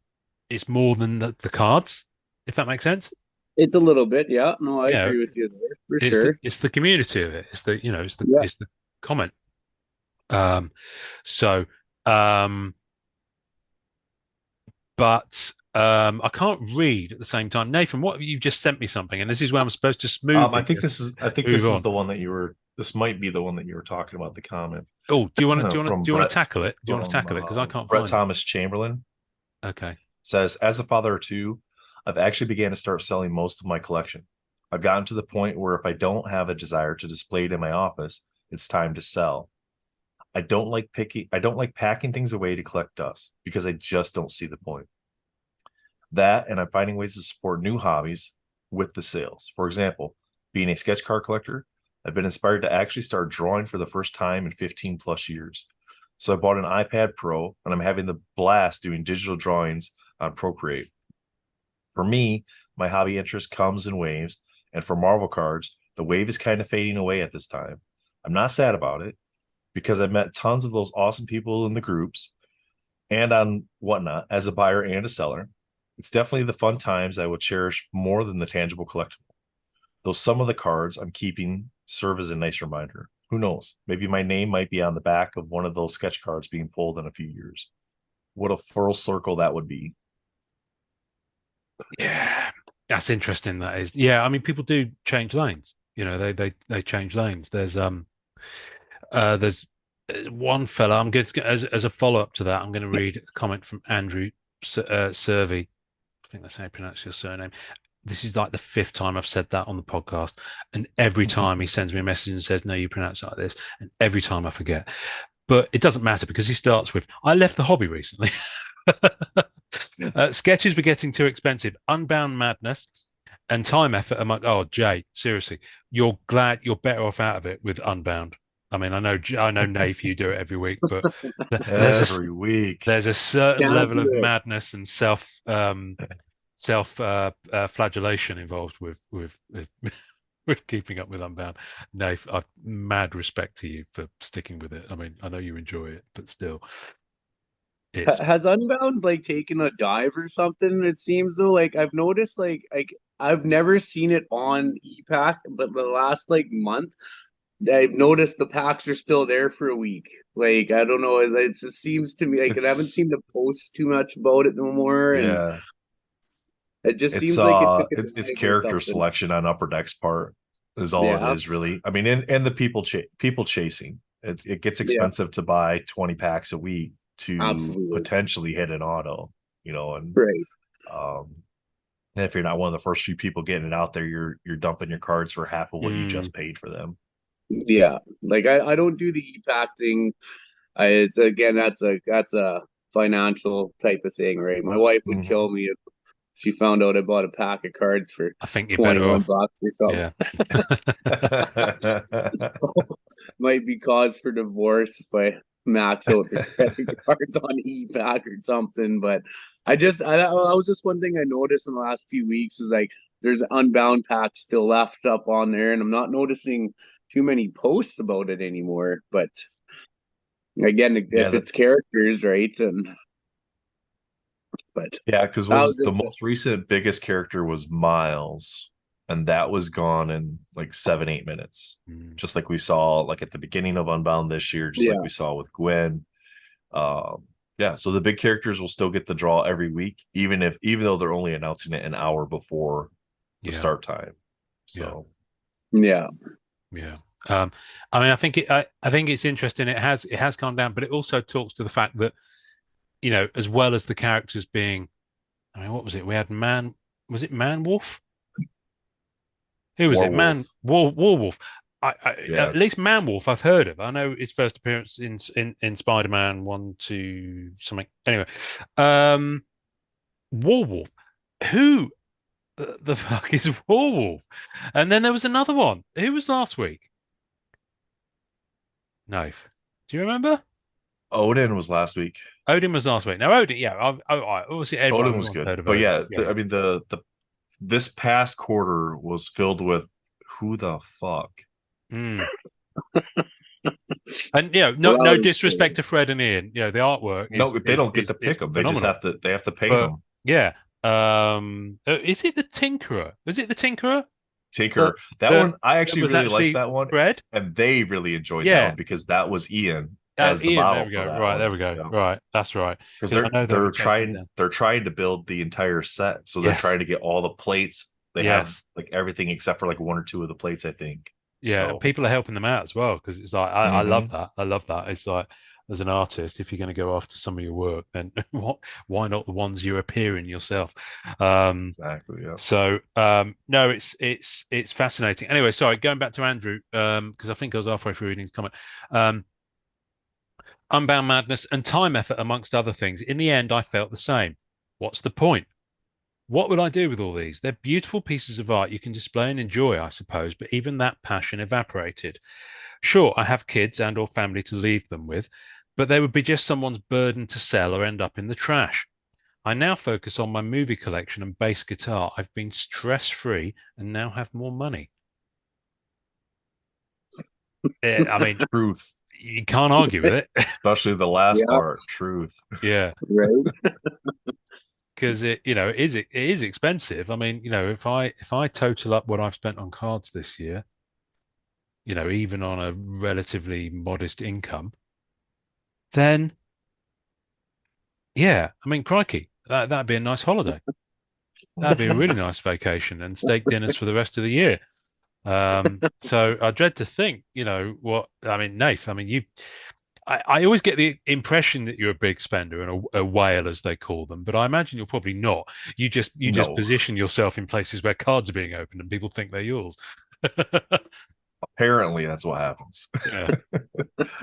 the cards, if that makes sense. it's a little bit. Yeah, no, I Yeah, agree with you there for it's the sure. it's the community of it. It's the it's the Yeah, it's the comment. Um, so um, but I can't read at the same time. Nathan, what you've just sent me something, and this is where I'm supposed to I smoothly think just I think move this is on. the one that you were. This might be the one that you were talking about. The comment Oh, do you want to do you want to from do you want to Brett tackle it? Do you want to tackle it? Because I can't Brett find it. Thomas Chamberlain Okay. says, as a father of two, I've actually began to start selling most of my collection. I've gotten to the point where if I don't have a desire to display it in my office, it's time to sell. I don't like packing things away to collect dust because I just don't see the point. That and I'm finding ways to support new hobbies with the sales. For example, being a sketch card collector, I've been inspired to actually start drawing for the first time in 15 plus years. So I bought an iPad Pro and I'm having the blast doing digital drawings on Procreate. For me, my hobby interest comes in waves, and for Marvel cards, the wave is kind of fading away at this time. I'm not sad about it because I've met tons of those awesome people in the groups and on whatnot as a buyer and a seller. It's definitely the fun times I will cherish more than the tangible collectible. Though some of the cards I'm keeping serve as a nice reminder. Who knows? Maybe my name might be on the back of one of those sketch cards being pulled in a few years. What a full circle that would be. Yeah, that's interesting. That is. Yeah, I mean, people do change lanes. They change lanes. There's one fella. I'm good as a follow up to that. I'm going to read a comment from Andrew Servey. I think that's how you pronounce your surname. This is like the fifth time I've said that on the podcast, and every time he sends me a message and says, "No, you pronounce it like this," and every time I forget. But it doesn't matter because he starts with, "I left the hobby recently." Sketches were getting too expensive. Unbound madness and time effort. I'm like, oh, Jay, seriously, you're better off out of it with Unbound. I mean, I know, Nave, you do it every week, but there's a Every week. there's a certain can't level do of it. madness and self flagellation involved with with keeping up with Unbound. No, I've mad respect to you for sticking with it. I mean, I know you enjoy it, but still, it's Has Unbound like taken a dive or something? It seems though, like I've noticed like I've never seen it on ePack, but the last like month I've noticed the packs are still there for a week. Like I don't know, it just seems to me like I haven't It's seen the post too much about it no more, and yeah. it just It's seems like it took a it's dive or character something. selection on Upper Deck's part is all it Yeah, is really. I mean, and the people chasing. It gets yeah, expensive to buy 20 packs a week to absolutely. potentially hit an auto, you know, Right. um and if you're not one of the first few people getting it out there, you're dumping your cards for half of what you mm, just paid for them. Yeah. Like I don't do the ePack thing. It's again that's a financial type of thing, right? My wife would Mhm. kill me if she found out I bought a pack of cards for I think you're better 21 off. bucks or Yeah. something. Might be cause for divorce if I max out the credit cards on ePack or something. But I was just one thing I noticed in the last few weeks is like there's Unbound packs still left up on there, and I'm not noticing too many posts about it anymore. But again, Yeah, if it's characters, right? And but yeah, because what that was was the just most recent biggest character was Miles, and that was gone in like 7, 8 minutes. Mm, Just like we saw like at the beginning of Unbound this year, just like yeah, we saw with Gwen. Yeah, so the big characters will still get the draw every week, even though they're only announcing it an hour before the yeah. start time. Yeah. So yeah, Yeah. Um, I mean, I think it's interesting. It has calmed down, but it also talks to the fact that, as well as the characters being, I mean, what was it? We had was it Man Wolf? Who was it? Warwolf, Warwolf. yeah. At least Man Wolf I've heard of. I know his first appearance in Spider-Man 1, 2, something. Anyway, um, Warwolf. Who the fuck is Warwolf? And then there was another one. Who was last week? No. Do you remember? Odin was last week. Odin was last week. Now Odin, yeah, obviously Odin was everyone's good, heard of but Odin. yeah, Yeah, I mean the this past quarter was filled with who the fuck. mm. And no, well, no that was disrespect to Fred and Ian. The artwork No, they don't get to is pick them. They just phenomenal. have to pay But them. yeah, is it the Tinkerer? Was it the Tinkerer that Tinker, that that one I that actually was really like actually that one, Fred? and they really enjoyed that Yeah. one because that was Ian Oh, as the Ian, there model we for go. that Right, there one. we go. Yeah, Right, that's right. because Because I know they were chasing it down. they're trying to build the entire set, so they're Yes, trying to get all the plates. They have yes. like everything except for like one or two of the plates, I think. Yeah, and So, people are helping them out as well because it's like I love mhm. that. I love that. It's like as an artist, if you're going to go after some of your work, then why not the ones you appear in yourself? Exactly. Yeah. No, it's fascinating. Anyway, sorry, going back to Andrew, because I think I was halfway through reading his comment. Um, Unbound madness and time effort, amongst other things. In the end, I felt the same. What's the point? What would I do with all these? They're beautiful pieces of art you can display and enjoy, I suppose, but even that passion evaporated. Sure, I have kids and or family to leave them with, but they would be just someone's burden to sell or end up in the trash. I now focus on my movie collection and bass guitar. I've been stress-free and now have more money. I mean, Truth, you can't argue with it. especially the last yeah, part. Truth. Yeah, right. because it is expensive. I mean, if I total up what I've spent on cards this year, even on a relatively modest income, then yeah, I mean, crikey, that'd be a nice holiday. That'd be a really nice vacation and steak dinners for the rest of the year. So I dread to think, what I mean, Nath. I mean, I always get the impression that you're a big spender and a whale, as they call them, but I imagine you're probably not. You just No, position yourself in places where cards are being opened and people think they're yours. apparently that's what happens. Yeah,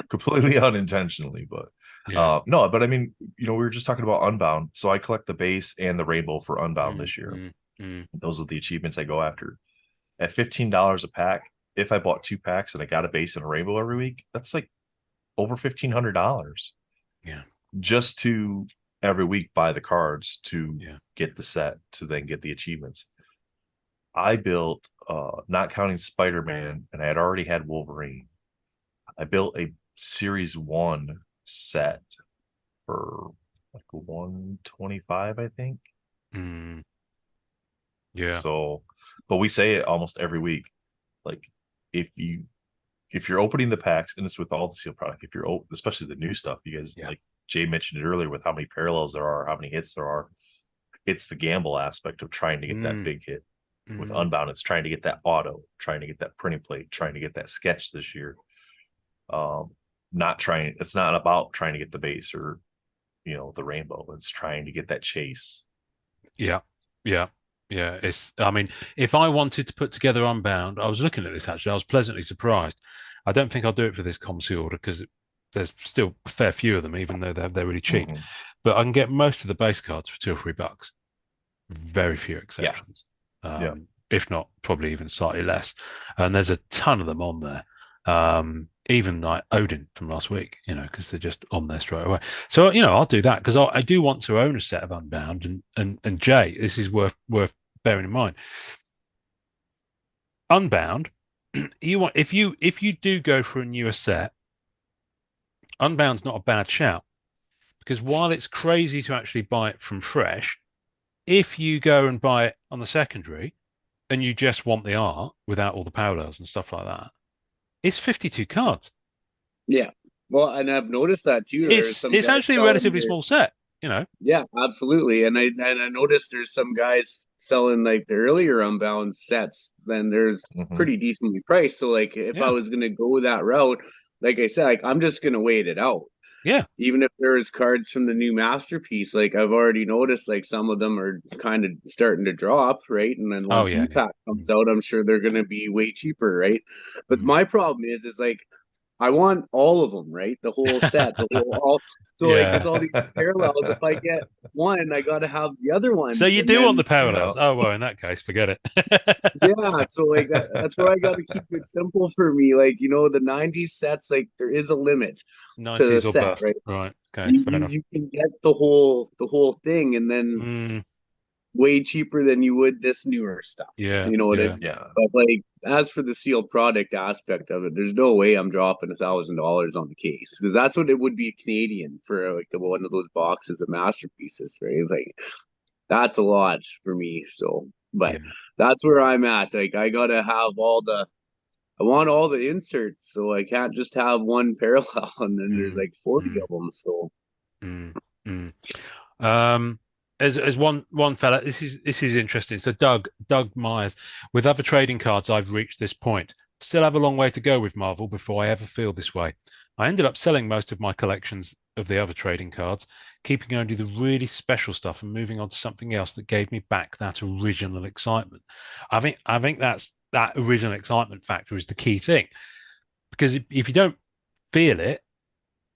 Completely unintentionally, but yeah. no, but I mean, we were just talking about Unbound. So I collect the base and the rainbow for Unbound Mm, this year. mm, mm. Those are the achievements I go after. At $15 a pack, if I bought 2 packs and I got a base and a rainbow every week, that's like over $1,500 Yeah, just to every week buy the cards to yeah. get the set to then get the achievements. I built, not counting Spider-Man, and I had already had Wolverine. I built a Series 1 set for like 125, I think. Mm, yeah. So, but we say it almost every week. Like, if you're opening the packs, and it's with all the seal product, if you're especially the new stuff, you guys, Yeah. like Jay mentioned it earlier, with how many parallels there are, how many hits there are, it's the gamble aspect of trying to get that Mm, big hit. With mm. Unbound, it's trying to get that auto, trying to get that printing plate, trying to get that sketch this year. Um, not trying. It's not about trying to get the base or the rainbow. It's trying to get that chase. Yeah. Yeah. Yeah. I mean, if I wanted to put together Unbound, I was looking at this actually. I was pleasantly surprised. I don't think I'll do it for this COMC order because there's still a fair few of them, even though they're really cheap. Mm-hmm. But I can get most of the base cards for $2 or $3. Very few Yeah, exceptions. yeah. If not, probably even slightly less. And there's a ton of them on there. Even like Odin from last week, because they're just on there straight away. So, I'll do that because I do want to own a set of Unbound. And Jay, this is worth bearing in mind. Unbound, if you do go for a newer set, Unbound's not a bad shout because while it's crazy to actually buy it from fresh, if you go and buy it on the secondary and you just want the art without all the parallels and stuff like that, it's 52 cards. Yeah. Well, and I've noticed that too. There's some It's guys actually a selling relatively their, small set. yeah, absolutely. And I noticed there's some guys selling like the earlier Unbound sets, then there's Mm-hmm. pretty decently priced. So like if I Yeah. was gonna go that route, like I said, like I'm just gonna wait it out. Yeah. Even if there's cards from the new masterpiece, like I've already noticed like some of them are kind of starting to drop, right? And then Oh once yeah, yeah. E-Pack comes out, I'm sure they're gonna be way cheaper, right? But Mm. my problem is like I want all of them, right? The whole set, the whole all. So like Yeah. with all these parallels, if I get one, I got to have the other So ones, you and do want then the parallels. Yeah. Oh well, in that case, forget it. yeah. So like that's where I got to keep it simple for me. Like the '90s sets, like there is a limit to the 90s or set, bust. right? Right. Okay, You fair you, enough. you can get the whole thing, and then Mm, way cheaper than you would this newer stuff. yeah, You know what I yeah. mean? Yeah. But like as for the sealed product aspect of it, there's no way I'm dropping $1,000 on the case because that's what it would be Canadian for like one of those boxes of masterpieces, right? It's like that's a lot for me. So, but Yeah. that's where I'm at. Like I gotta have I want all the inserts, so I can't just have one parallel and then there's Mm, like 40 mm, of them. So mm, mm. Um, as one fella, this is interesting. So Doug Myers, with other trading cards, I've reached this point. Still have a long way to go with Marvel before I ever feel this way. I ended up selling most of my collections of the other trading cards, keeping only the really special stuff and moving on to something else that gave me back that original excitement. I think that original excitement factor is the key thing because if you don't feel it,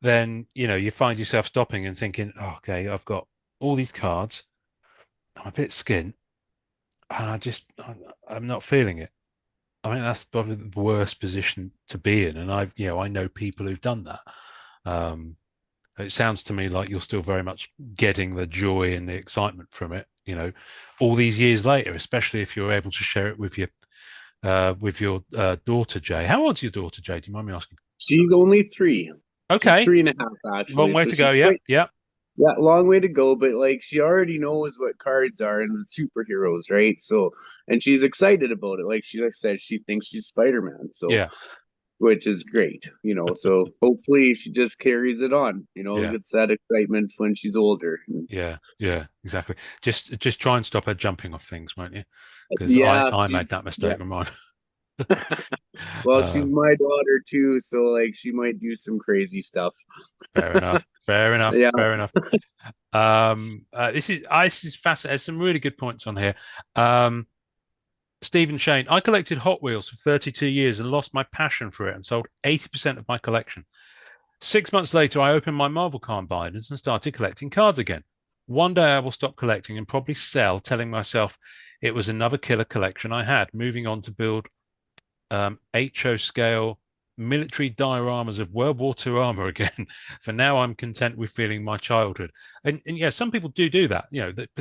then you find yourself stopping and thinking, oh, okay, I've got all these cards. I'm a bit skint, and I'm not feeling it. I mean, that's probably the worst position to be in, and I know people who've done that. Um, it sounds to me like you're still very much getting the joy and the excitement from it. All these years later, especially if you're able to share it with your daughter Jay. How old's your daughter Jay? Do you mind me asking? she's only 3. She's Okay, 3.5 long actually. way So to go. she's Yep, quite yep, yeah, long way to go, but like she already knows what cards are and the superheroes, right? So, and she's excited about it. Like she like said, she thinks she's Spider-Man. So, yeah. which is great. So hopefully she just carries it on, Yeah. gets that excitement when she's older. Yeah, yeah, exactly. Just try and stop her jumping off things, won't you? Because I Yeah, I she's made that yeah. mistake with mine. Well, she's Um, my daughter too, so like she might do some crazy stuff. fair enough. Fair enough. Yeah. Fair enough. This is fascinating. There's some really good points on here. Um, Stephen Shane, I collected Hot Wheels for 32 years and lost my passion for it and sold 80% of my collection. 6 months later, I opened my Marvel card binders and started collecting cards again. One day I will stop collecting and probably sell, telling myself it was another killer collection I had, moving on to build HO scale military dioramas of World War II armor again. For now, I'm content with feeling my childhood. And yeah, some people do that.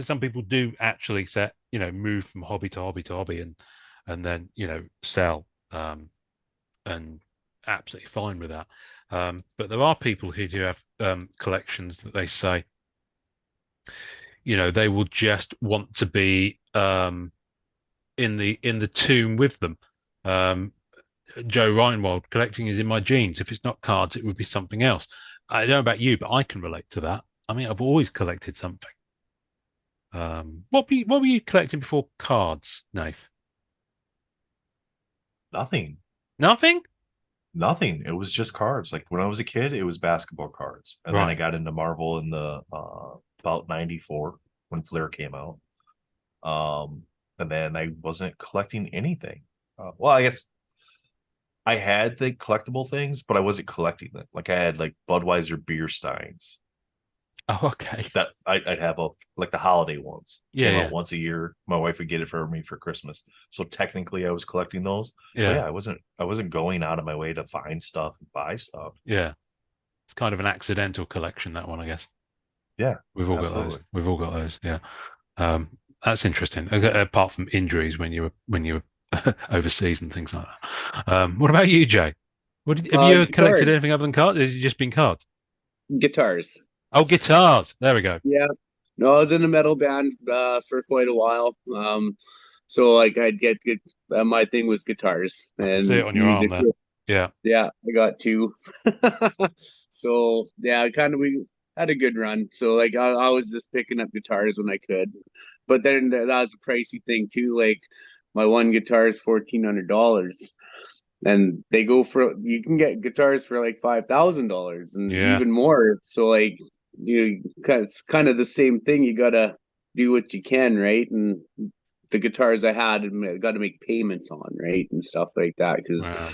Some people do actually move from hobby to hobby to hobby, and then sell, and absolutely fine with that. But there are people who do have collections that they say, they will just want to be in the tomb with them. Um, Joe Reinwald, collecting is in my genes. If it's not cards, it would be something else. I don't know about you, but I can relate to that. I mean, I've always collected something. What were you collecting before cards, Nath? Nothing. Nothing? Nothing. It was just cards. Like when I was a kid, it was basketball cards, and then I Right. got into Marvel in the about '94 when Flair came out. And then I wasn't collecting anything. Well, I guess I had the collectible things, but I wasn't collecting them. Like I had like Budweiser beer steins Oh, okay. that I'd have like the holiday ones. Yeah, Came out yeah, once a year. My wife would get it for me for Christmas. So technically I was collecting those. But yeah, yeah, I wasn't going out of my way to find stuff and buy stuff. yeah. It's kind of an accidental collection, that one, I guess. Yeah, We've all got those. absolutely. We've all got those. Yeah. That's interesting. Apart from injuries when you were overseas and things like that. What about you, Jay? Have you ever collected Guitars, anything other than cards? Has it just been cards? guitars. Oh, guitars. There we go. Yeah. No, I was in a metal band for quite a while. So like I'd get my thing was guitars I can see it and on your arm music. there. Yeah. Yeah, I got two. So yeah, kind of we had a good run. So like I was just picking up guitars when I could, but then that was a pricey thing too. Like my one guitar is $1,400, and they go for you can get guitars for like $5,000 and Yeah. even more. So like it's kind of the same thing. You gotta do what you can, right? And the guitars I had, I got to make payments on, right, and stuff like that because Wow.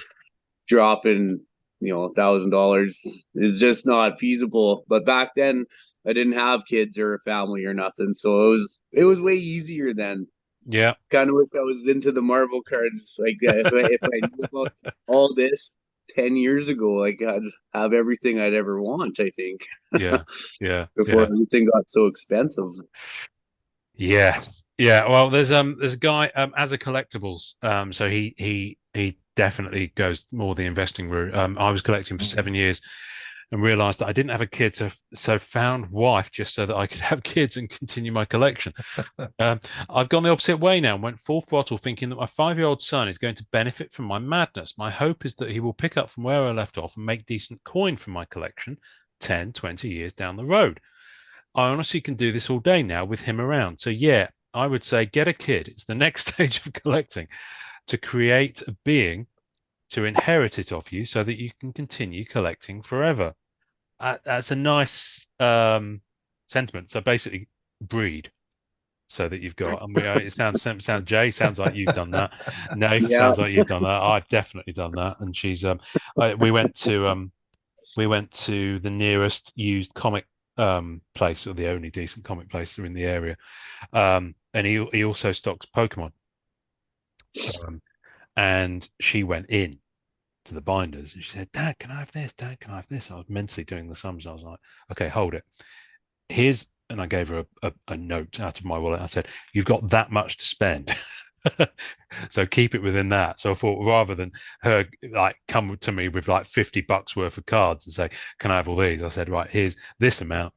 dropping $1,000 is just not feasible. But back then I didn't have kids or a family or nothing, so it was way easier then. Yeah. Kind of wish I was into the Marvel cards, like if I knew about all this 10 years ago, like I'd have everything I'd ever want, I think. Yeah. Yeah. Before Yeah. everything got so expensive. Yeah. Yeah. Well, there's a guy as a collectibles. So he definitely goes more the investing route. I was collecting for Mhm. 7 years and realized that I didn't have a kid, so found wife just so that I could have kids and continue my collection. Um, I've gone the opposite way now and went full throttle, thinking that my 5-year-old son is going to benefit from my madness. My hope is that he will pick up from where I left off and make decent coin from my collection 10, 20 years down the road. I honestly can do this all day now with him around. So yeah, I would say get a kid. It's the next stage of collecting, to create a being to inherit it off you so that you can continue collecting forever. That's a nice sentiment. So basically, breed so that you've got. And it sounds Jay sounds like you've done that. Nath Yeah, sounds like you've done that. I've definitely done that. And she's we went to the nearest used comic place, or the only decent comic place in the area. And he also stocks Pokemon. Um, and she went in to the binders and she said, Dad, can I have this? Dad, can I have this? I was mentally doing the sums. I was like, okay, hold it. And I gave her a note out of my wallet. I said, you've got that much to spend. So keep it within that. So I thought, rather than her like come to me with like $50 worth of cards and say, can I have all these? I said, right, here's this amount.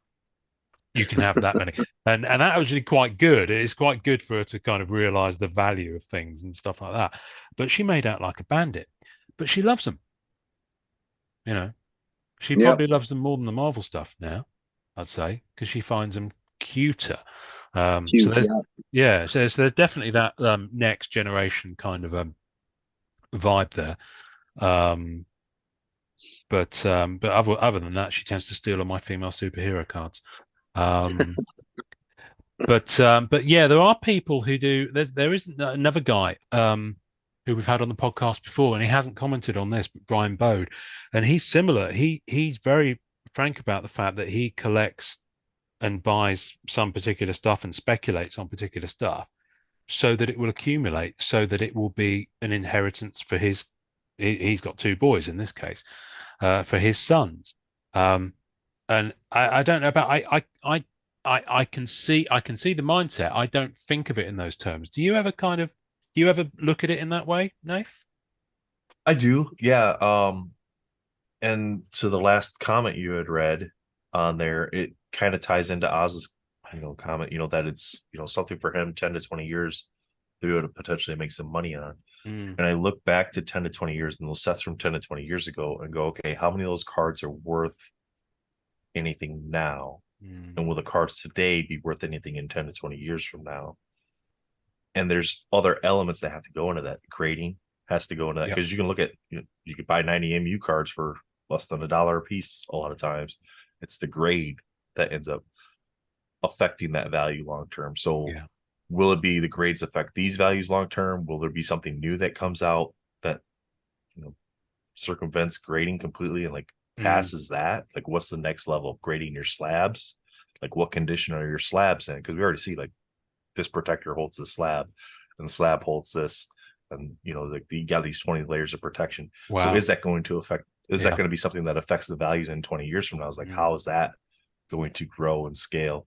You can have that many. And that was actually quite good. It's quite good for her to kind of realize the value of things and stuff like that. But she made out like a bandit. But she loves them, you know. She yeah, probably loves them more than the Marvel stuff now, I'd say, because she finds them cuter. So cute. there's Yeah, yeah, so there's definitely that next generation kind of vibe there. Um, but other than that, she tends to steal all my female superhero cards. Um, but yeah, there are people who do. There is another guy who we've had on the podcast before, and he hasn't commented on this, but Brian Bode, and he's similar. He's very frank about the fact that he collects and buys some particular stuff and speculates on particular stuff so that it will accumulate, so that it will be an inheritance for his he's got two boys in this case, for his sons. And I don't know about I can see the mindset. I don't think of it in those terms. Do you ever look at it in that way, Nath? I do, yeah. And to the last comment you had read on there, it kind of ties into Oz's, comment, that it's, something for him 10 to 20 years to be able to potentially make some money on. Mm, And I look back to 10 to 20 years and those sets from 10 to 20 years ago and go, okay, how many of those cards are worth anything now? mm, And will the cards today be worth anything in 10 to 20 years from now? And there's other elements that have to go into that. Grading has to go into that, yep. because you can look at, you could buy 90 MU cards for less than $1 a piece a lot of times. It's the grade that ends up affecting that value long term. So Yeah. will it be the grades affect these values long term? Will there be something new that comes out that, circumvents grading completely and like Mm, passes that? Like, what's the next level of grading your slabs? Like, what condition are your slabs in? Because we already see, like, this protector holds the slab and the slab holds this, and like you got these 20 layers of protection. So wow. is that going to affect, is that Yeah. going to be something that affects the values in 20 years from now? Is like, Mm, how is that going to grow and scale?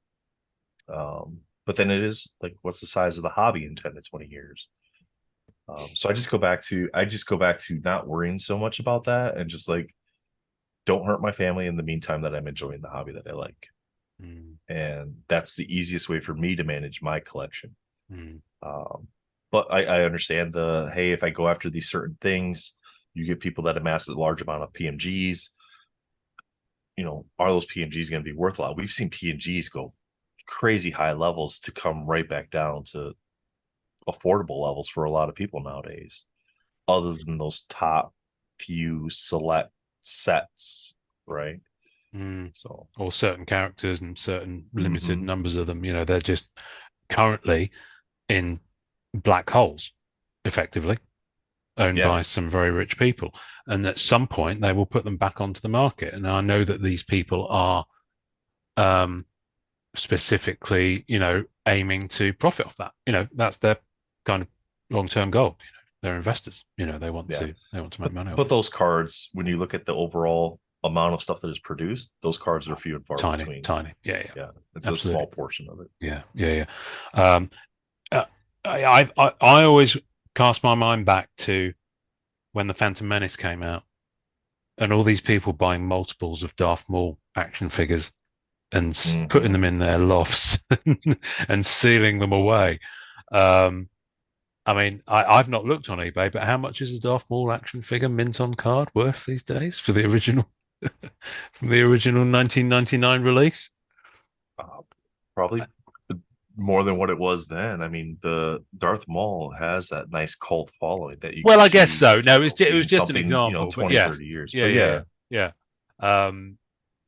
But then it is like, what's the size of the hobby in 10 to 20 years? So I just go back to not worrying so much about that, and just like, don't hurt my family in the meantime that I'm enjoying the hobby that I like. mm, And that's the easiest way for me to manage my collection. mm, Um, but I understand the, hey, if I go after these certain things, you get people that amass a large amount of PMGs. Are those PMGs going to be worth a lot? We've seen PMGs go crazy high levels to come right back down to affordable levels for a lot of people nowadays, other than those top few select sets, right? mm. So, Or certain characters and certain limited mm-hmm. numbers of them. They're just currently in black holes, effectively owned Yeah. by some very rich people. And at some point, they will put them back onto the market. And I know that these people are um, specifically, aiming to profit off that. That's their kind of long-term goal. They're investors. Yeah. They want to make But money off but it. those cards, when you look at the overall amount of stuff that is produced, those cards are few and far Tiny, between. tiny. Yeah, yeah, Yeah, it's a small absolutely. portion of it. Yeah, yeah, yeah. Uh, I always cast my mind back to when the Phantom Menace came out, and all these people buying multiples of Darth Maul action figures and putting Mm-hmm. them in their lofts and sealing them away. Um, I mean, I've not looked on eBay, but how much is a Darth Maul action figure mint on card worth these days for the original from the original 1999 release? Uh, Probably more than what it was then. I mean, the Darth Maul has that nice cult following that you can Well, I guess see, so. No, it was in just an something, example, but 20, yes, 30 years. yeah, But yeah, yeah.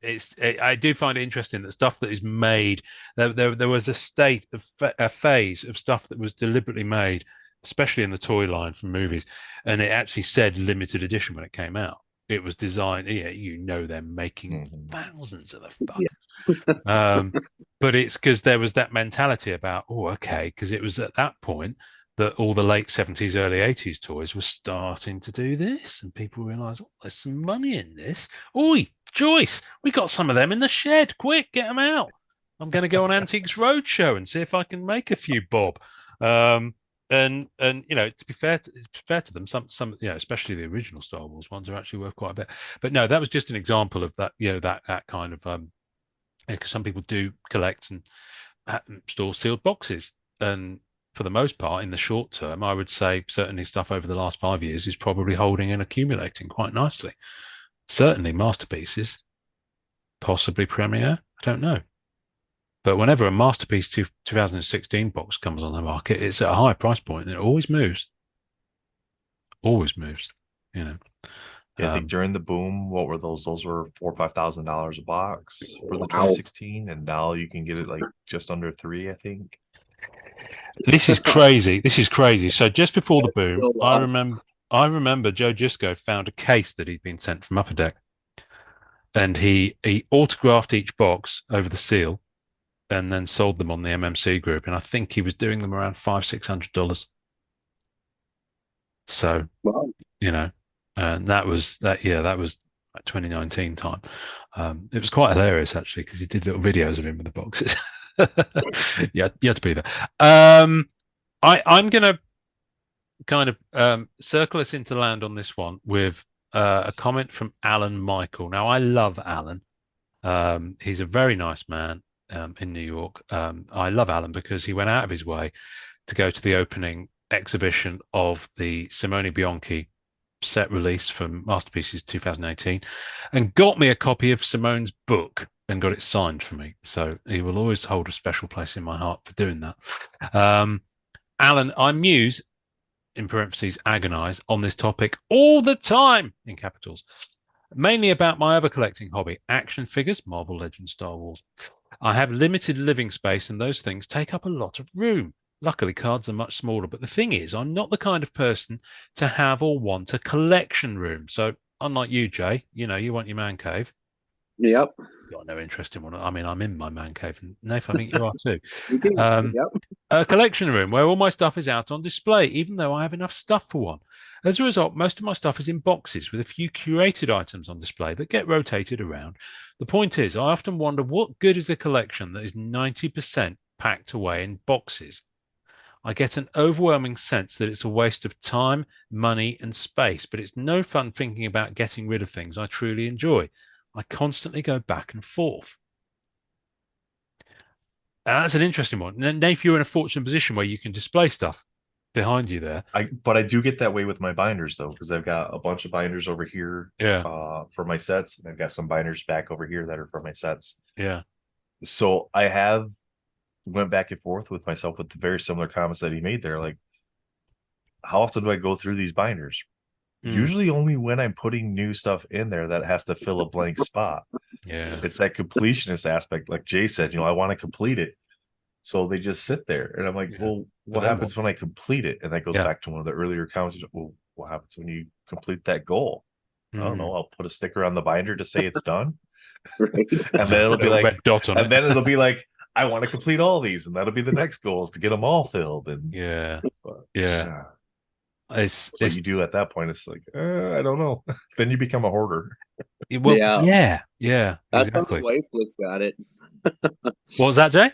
yeah, yeah. I do find it interesting that stuff that is made, there was a phase of stuff that was deliberately made, especially in the toy line from movies, and it actually said limited edition when it came out. It was designed, yeah, they're making Mhm. thousands of the Yeah. fuckers. But it's because there was that mentality about, oh, okay, because it was at that point that all the late 70s, early 80s toys were starting to do this, and people realized, oh, there's some money in this. Oi, Joyce, we got some of them in the shed. Quick, get them out. I'm going to go on Antiques Roadshow and see if I can make a few bob. Um, and to be fair to them, some especially the original Star Wars ones are actually worth quite a bit. But no, that was just an example of that, that kind of because some people do collect and store sealed boxes. And for the most part, in the short term, I would say certainly stuff over the last 5 years is probably holding and accumulating quite nicely. Certainly masterpieces, possibly Premiere. I don't know. But whenever a masterpiece 2016 box comes on the market, it's at a high price point and it always moves. Always moves. You know. Yeah, I think Um, during the boom, what were those? Those were $4,000 or $5,000 a box for the Wow. 2016, and now you can get it like just under three, I think. this is crazy. This is crazy. So just before the boom, Still lots. I remember Joe Gisco found a case that he'd been sent from Upper Deck, and he autographed each box over the seal, and then sold them on the MMC group. And I think he was doing them around $500-600. So Wow. you know, and that was that. Yeah, that was like 2019 time. It was quite hilarious actually because he did little videos of him with the boxes. Yeah, you had to be there. I'm gonna kind of circle us into land on this one with a comment from Alan Michael. Now, I love Alan. He's a very nice man in New York. I love Alan because he went out of his way to go to the opening exhibition of the Simone Bianchi set release from Masterpieces 2018 and got me a copy of Simone's book and got it signed for me. So he will always hold a special place in my heart for doing that. Alan, I muse in parentheses agonize on this topic all the time in capitals, mainly about my other collecting hobby, action figures, Marvel Legends, Star Wars. I have limited living space and those things take up a lot of room. Luckily, cards are much smaller, but the thing is, I'm not the kind of person to have or want a collection room. So, unlike you, Jay, you want your man cave. Yep. Got no interest in one. I mean, I'm in my man cave, and Nath, I think you are too. Yep. A collection room where all my stuff is out on display, even though I have enough stuff for one. As a result, most of my stuff is in boxes with a few curated items on display that get rotated around. The point is, I often wonder what good is a collection that is 90% packed away in boxes. I get an overwhelming sense that it's a waste of time, money, and space, but it's no fun thinking about getting rid of things I truly enjoy. I constantly go back and forth. That's an interesting one. And Dave, you're in a fortunate position where you can display stuff behind you there. But I do get that way with my binders though, because I've got a bunch of binders over here Yeah. For my sets, and I've got some binders back over here that are for my sets. Yeah. So I have went back and forth with myself with the very similar comments that he made there. Like, how often do I go through these binders? Usually only when I'm putting new stuff in there that has to fill a blank spot. Yeah. It's that completionist aspect. Like Jay said, I want to complete it. So they just sit there. And I'm like, Yeah. well, what happens when I complete it? And that goes Yeah. back to one of the earlier comments. Well, what happens when you complete that goal? I don't know. I'll put a sticker on the binder to say it's done. Right. And then it'll be like, red dot on and it. then it'll be like, I want to complete all these. And that'll be the next goal is to get them all filled. And Yeah. but, Yeah. It's what you do at that point, it's like, I don't know. Then you become a hoarder. well, Yeah. yeah, That's exactly. how the wife looks at it. What was that, Jay?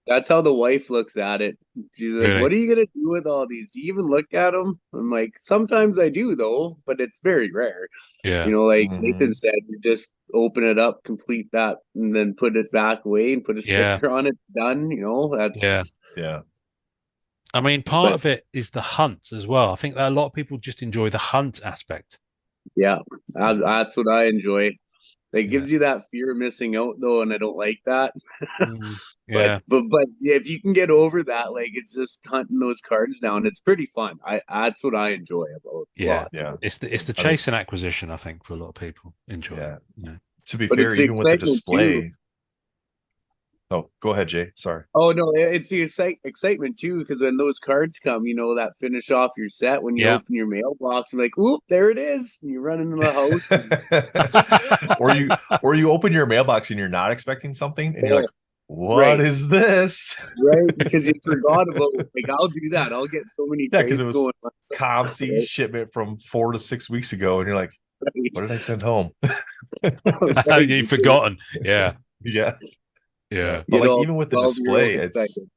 That's how the wife looks at it. She's like, Really? "What are you gonna do with all these? Do you even look at them?" I'm like, "Sometimes I do, though, but it's very rare." Yeah. Like Mhm. Nathan said, you just open it up, complete that, and then put it back away and put a Yeah. sticker on it. Done. That's Yeah. I mean, part But of it is the hunt as well. I think that a lot of people just enjoy the hunt aspect. yeah, that's what I enjoy. It Yeah. gives you that fear of missing out, though, and I don't like that. Yeah. But yeah, if you can get over that, like it's just hunting those cards down. It's pretty fun. I That's what I enjoy about Yeah. lots. Yeah. It's the I mean, chase and acquisition, I think, for a lot of people enjoy. yeah. Yeah. To be But fair, it's the even with the excitement too. display. Oh, go ahead, Jay. Sorry. Oh no, it's the excitement too, because when those cards come, that finish off your set when you Yeah. open your mailbox and like, oop, there it is. And you run into the house. or you open your mailbox and you're not expecting something, and you're like, Right. "What is this?" Right, because you forgot about like I'll do that. I'll get so many Yeah, because trades it was going on. ComC shipment from 4 to 6 weeks ago, and you're like, "What did I send home?" Right. You've forgotten. Yeah. Yeah, yeah. Yeah. But Get like all even with the 12-year-old display, excited.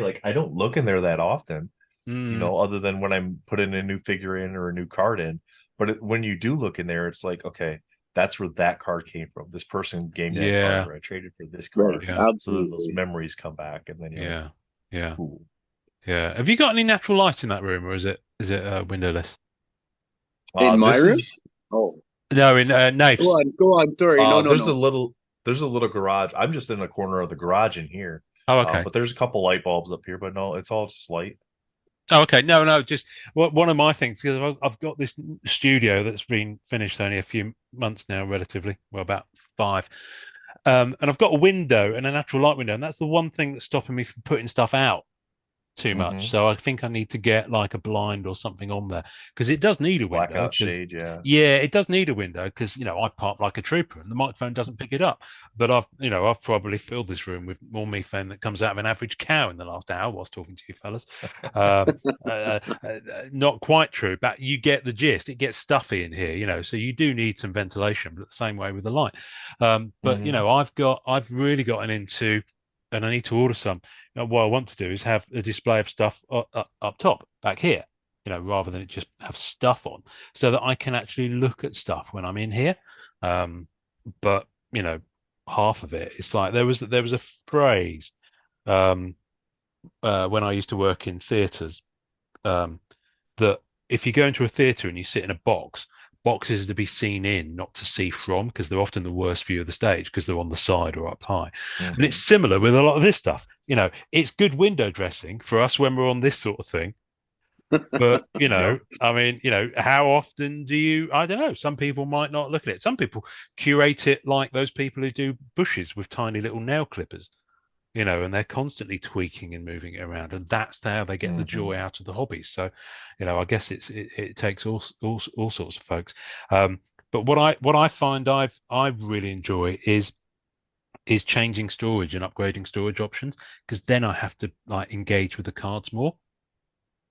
like I don't look in there that often. Mm. Other than when I'm putting a new figure in or a new card in. But when you do look in there, it's like, okay, that's where that card came from. This person gave me that Yeah. card, or I traded for this Right. card. Yeah. So then those Absolutely. memories come back, and then you're like, Yeah. Yeah. cool. Yeah. Have you got any natural light in that room, or is it windowless? In my This room? is Oh, No, in Knife's. go on. Sorry, no. there's a little garage. I'm just in the corner of the garage in here. Oh, okay. But there's a couple light bulbs up here, but no, it's all just light. Oh, okay. No. Just one of my things because I've got this studio that's been finished only a few months now, relatively well, about 5. And I've got a window and a natural light window, and that's the one thing that's stopping me from putting stuff out. too much. Mhm. So I think I need to get like a blind or something on there because it does need a window. Blackout shade, yeah. Yeah, it does need a window because I park like a trooper and the microphone doesn't pick it up. But I've probably filled this room with more methane that comes out of an average cow in the last hour whilst talking to you fellas. Um, Not quite true, but you get the gist. It gets stuffy in here, so you do need some ventilation, but the same way with the light. But Mhm. I've really gotten into, and I need to order some. What I want to do is have a display of stuff up top, back here, rather than it just have stuff on, so that I can actually look at stuff when I'm in here. But half of it, it's like there was a phrase um, when I used to work in theatres um, that if you go into a theatre and you sit in a boxes are to be seen in, not to see from, because they're often the worst view of the stage because they're on the side or up high. And it's Mhm. similar with a lot of this stuff. It's good window dressing for us when we're on this sort of thing. But, Yep. I mean, how often do you, I don't know, some people might not look at it. Some people curate it like those people who do bushes with tiny little nail clippers, and they're constantly tweaking and moving it around, and that's how they get the Mhm. joy out of the hobby. So, I guess it takes all sorts of folks. Um, but what I find I really enjoy is changing storage and upgrading storage options because then I have to like engage with the cards more.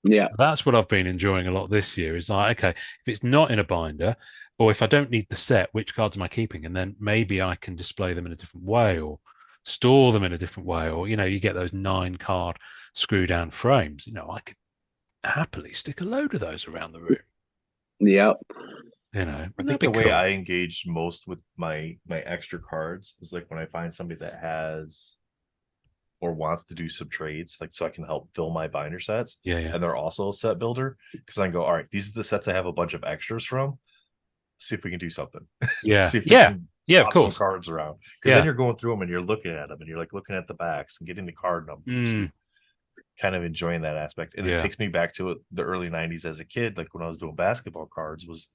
Yeah. That's what I've been enjoying a lot this year. Is like, okay, if it's not in a binder, or if I don't need the set, which cards am I keeping? And then maybe I can display them in a different way or store them in a different way. Or, you get those 9 card screw down frames. I could happily stick a load of those around the room. Yeah. I Wouldn't that think be the way cool? I engage most with my extra cards is like when I find somebody that has or wants to do some trades, like so I can help fill my binder sets, Yeah, yeah. and they're also a set builder because I can go, all right, these are the sets I have a bunch of extras from. See if we can do something. Yeah. See if we Yeah. can Yeah, of swap some course. cards around because then Yeah. you're going through them and you're looking at them and you're like looking at the backs and getting the card numbers Mm, and kind of enjoying that aspect. And it yeah. takes me back to the early '90s as a kid, like when I was doing basketball cards. Was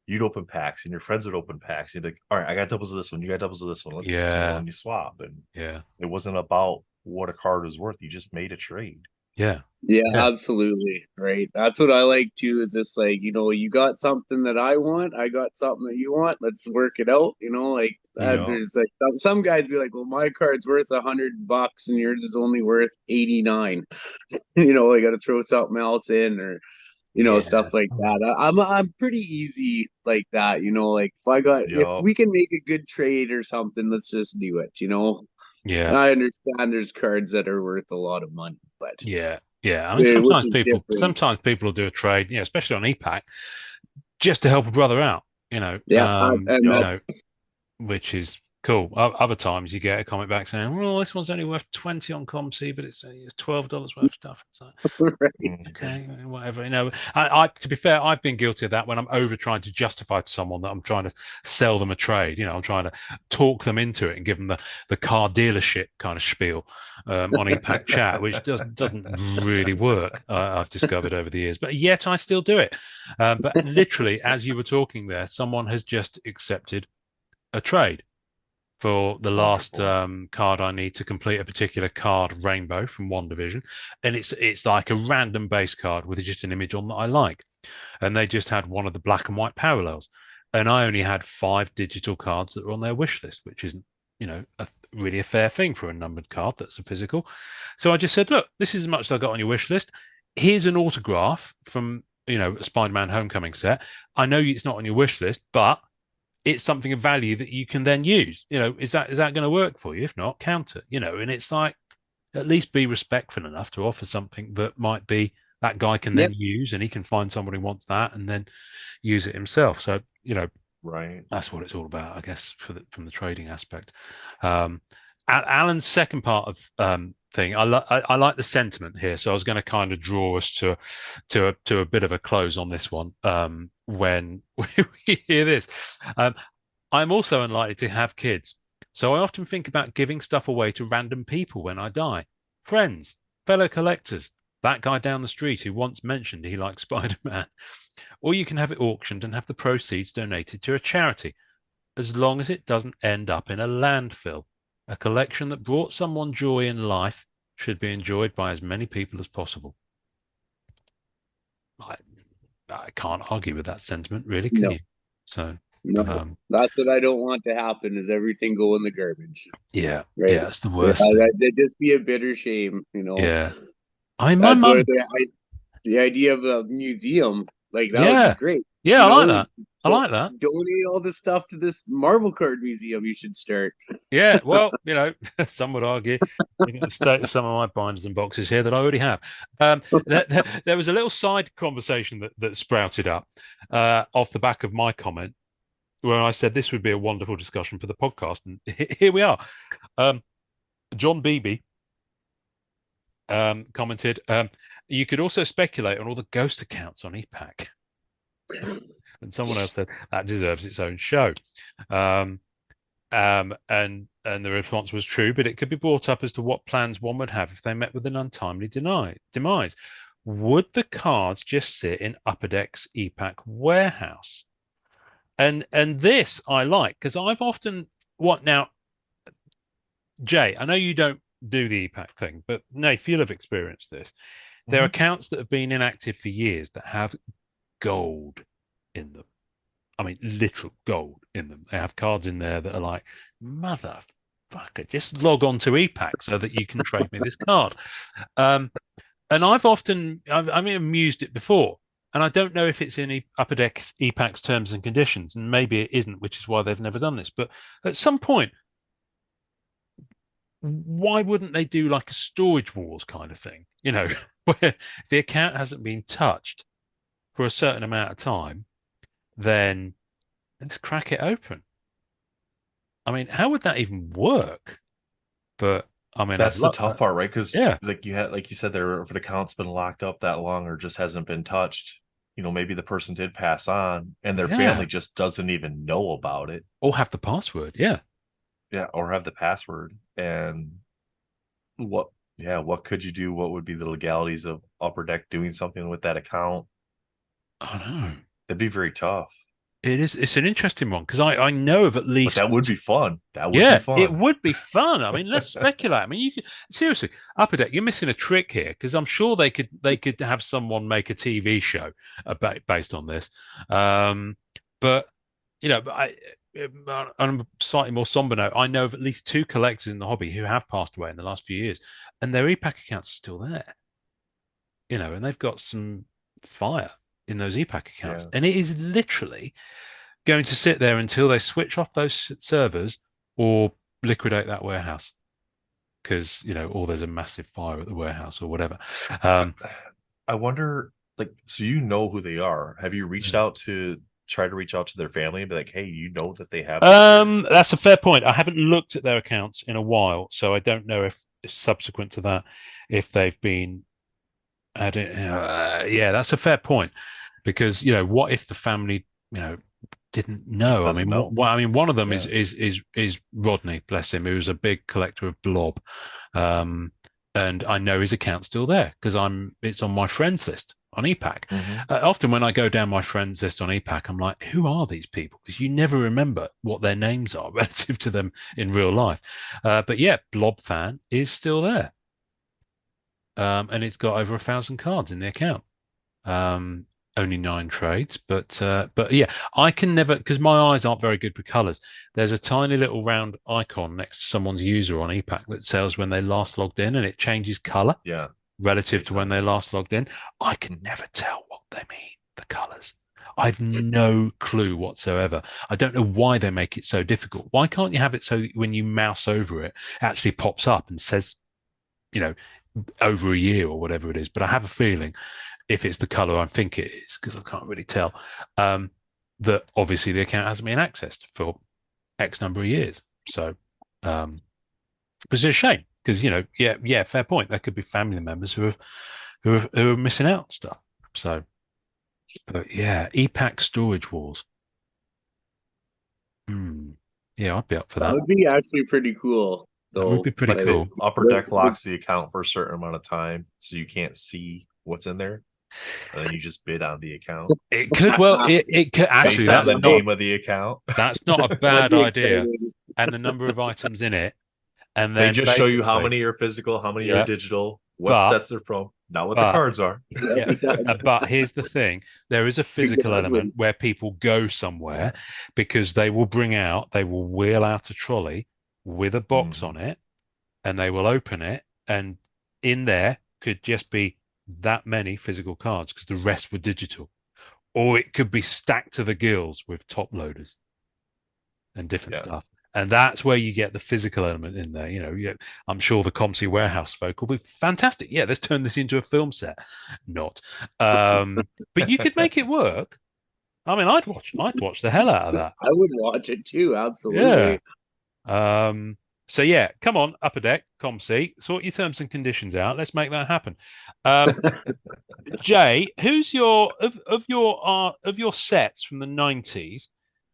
you'd open packs and your friends would open packs. You'd like, all right, I got doubles of this one, you got doubles of this one. Let's Yeah. and you swap. And Yeah. it wasn't about what a card was worth. You just made a trade. Yeah. Yeah, Yeah. absolutely. Right. That's what I like too, is just like, you got something that I want, I got something that you want, let's work it out. Like Yeah. there's like some guys be like, well, my card's worth $100 and yours is only worth 89. I gotta throw something else in or Yeah. stuff like that. I'm pretty easy like that, like if Yep. we can make a good trade or something, let's just do it. Yeah. I understand there's cards that are worth a lot of money, but Yeah. Yeah. I mean, which sometimes is people, different. sometimes people will do a trade, especially on EPAC, just to help a brother out, Yeah, and Yep. that's which is cool. Other times you get a comment back saying, "Well, this one's only worth 20 on ComC, but it's $12 worth of stuff." It's like, right. Mhm. okay, whatever. I to be fair, I've been guilty of that when I'm over trying to justify to someone that I'm trying to sell them a trade. I'm trying to talk them into it and give them the car dealership kind of spiel on EPAC chat, which doesn't really work. I've discovered over the years, but yet I still do it. But literally, as you were talking there, someone has just accepted a trade for the last Wonderful. card I need to complete a particular card rainbow from one division, and it's like a random base card with just an image on that I like, and they just had one of the black and white parallels, and I only had 5 digital cards that were on their wish list, which isn't really a fair thing for a numbered card that's a physical. So I just said, look, this is as much as I got on your wish list. Here's an autograph from a Spider-Man Homecoming set. I know it's not on your wish list, but it's something of value that you can then use. Is that going to work for you? If not, counter. And it's like at least be respectful enough to offer something that might be that guy can then Yep. use, and he can find someone who wants that and then use it himself. So Right. that's what it's all about, I guess, from the trading aspect. Um, Alan's second part of thing, I like the sentiment here, so I was going to kind of draw us to a bit of a close on this one when we hear this. Um, I'm also unlikely to have kids, so I often think about giving stuff away to random people when I die, friends, fellow collectors, that guy down the street who once mentioned he likes Spider-Man. Or you can have it auctioned and have the proceeds donated to a charity, as long as it doesn't end up in a landfill. A collection that brought someone joy in life should be enjoyed by as many people as possible. I can't argue with that sentiment, really, can No, you? So, no, that's what I don't want to happen. Is everything go in the garbage, yeah, right? yeah, it's the Yeah, worst thing. that'd just be a bitter shame, Yeah. I mean, my That's where mum, the idea of a museum, like that would be yeah, great. yeah, I like that. I So like that. donate all this stuff to this Marvel card museum. You should start. Yeah, well, some would argue you can state some of my binders and boxes here that I already have. There was a little side conversation that sprouted up off the back of my comment where I said this would be a wonderful discussion for the podcast, and here we are. John Beebe commented, you could also speculate on all the ghost accounts on EPAC. And someone else said that deserves its own show. And the response was true, but it could be brought up as to what plans one would have if they met with an untimely demise. Would the cards just sit in Upper Deck's EPAC warehouse? And this I like, because I've often now, Jay, I know you don't do the EPAC thing, but Nath, you'll have experienced this. There are accounts that have been inactive for years that have gold in them. I mean, literal gold in them. They have cards in there that are like, motherfucker, just log on to EPAC so that you can trade me this card. And I've amused it before. And I don't know if it's in Upper Deck's EPAC's terms and conditions, and maybe it isn't, which is why they've never done this. But at some point, why wouldn't they do like a storage wars kind of thing? Where the account hasn't been touched for a certain amount of time, then let's crack it open. I mean, how would that even work? But I mean, that's the tough part, right? Because yeah, like you said there, if an account's been locked up that long or just hasn't been touched, maybe the person did pass on and their family just doesn't even know about it. Or have the password, yeah. Yeah, or have the password. And what could you do? What would be the legalities of Upper Deck doing something with that account? I know. That'd be very tough. It is. It's an interesting one because I know of at least. But that would be fun. It would be fun. I mean, let's speculate. I mean, you could seriously, Upper Deck, you're missing a trick here because I'm sure they could have someone make a TV show based on this. But on a slightly more somber note, I know of at least 2 collectors in the hobby who have passed away in the last few years, and their EPAC accounts are still there. And they've got some fire in those EPAC accounts, and it is literally going to sit there until they switch off those servers or liquidate that warehouse because or there's a massive fire at the warehouse or whatever. I wonder, so who they are. Have you reached out to try to reach out to their family and be like, hey, that they have that's a fair point. I haven't looked at their accounts in a while, so I don't know if subsequent to that if they've been added. That's a fair point because what if the family didn't know? I mean, one of them is Rodney, bless him, who's a big collector of blob, and I know his account's still there because it's on my friends list on EPAC. Often when I go down my friends list on EPAC, I'm like, who are these people? Because you never remember what their names are relative to them in real life. But yeah, Blob Fan is still there, and it's got over 1,000 cards in the account. Only 9 trades, but yeah, I can never, because my eyes aren't very good with colors. There's a tiny little round icon next to someone's user on EPAC that says when they last logged in, and it changes color relative to when they last logged in. I can never tell what they mean, the colors. I've no clue whatsoever. I don't know why they make it so difficult. Why can't you have it so that when you mouse over it, it actually pops up and says, over a year or whatever it is? But I have a feeling if it's the color I think it is, because I can't really tell, that obviously the account hasn't been accessed for X number of years. So it's a shame because, fair point. There could be family members who are missing out on stuff. So, but yeah, EPAC storage wars. Yeah, I'd be up for that. That would be actually pretty cool. That would be pretty cool. Upper Deck locks the account for a certain amount of time, so you can't see what's in there. And then you just bid on the account. It could it could actually. That's the name of the account. That's not a bad idea. And the number of items in it, And They then just show you how basically, many are physical, how many yeah, are digital, what but sets they're from, not what the but cards are. Yep, yeah, it does. but here's the thing: there is a physical element Exactly. where people go somewhere because they will they will wheel out a trolley with a box Mhm. on it, and they will open it, and in there could just be that many physical cards because the rest were digital, or it could be stacked to the gills with top loaders and different Yeah. stuff. And that's where you get the physical element in there. I'm sure the COMC warehouse folk will be fantastic. Yeah, let's turn this into a film set. Not, but you could make it work. I mean, I'd watch the hell out of that. I would watch it too. Yeah. Absolutely. So yeah, come on, Upper Deck, COMC, sort your terms and conditions out. Let's make that happen. Um, Jay, who's your sets from the 90s?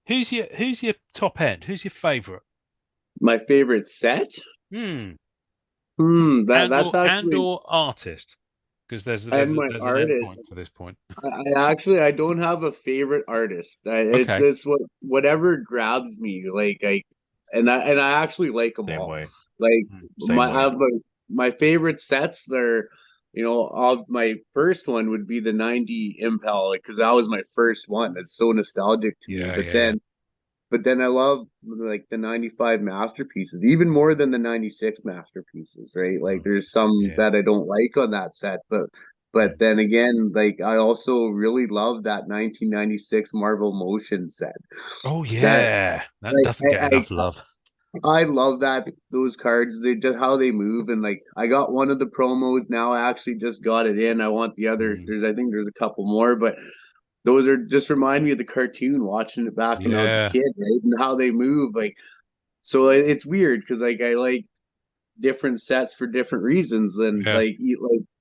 Who's your top end? Who's your favorite? My favorite set? Hmm. That's And actually or artist, because there's and a, my there's an end artist. point to this point. I don't have a favorite artist. It's Okay. whatever grabs me. I actually like them Same all. way. Like Same my way. my favorite sets are, of my first one would be the 90 Impel, because that was my first one. It's so nostalgic to me. Yeah, But yeah, yeah. then I love like the 95 masterpieces, even more than the 96 masterpieces, right? Like Mm, there's some yeah. that I don't like on that set, but Mm. then again, like I also really love that 1996 Marvel Motion set. Oh That yeah, that like doesn't get enough love. I love those cards. They just how they move, and like I got one of the promos now. I actually just got it in. I want the other. Mm, I think there's a couple more, but those are just remind me of the cartoon, watching it back when I was a yeah, kid, right? And how they move, like so it's weird because like I like different sets for different reasons, and yeah. like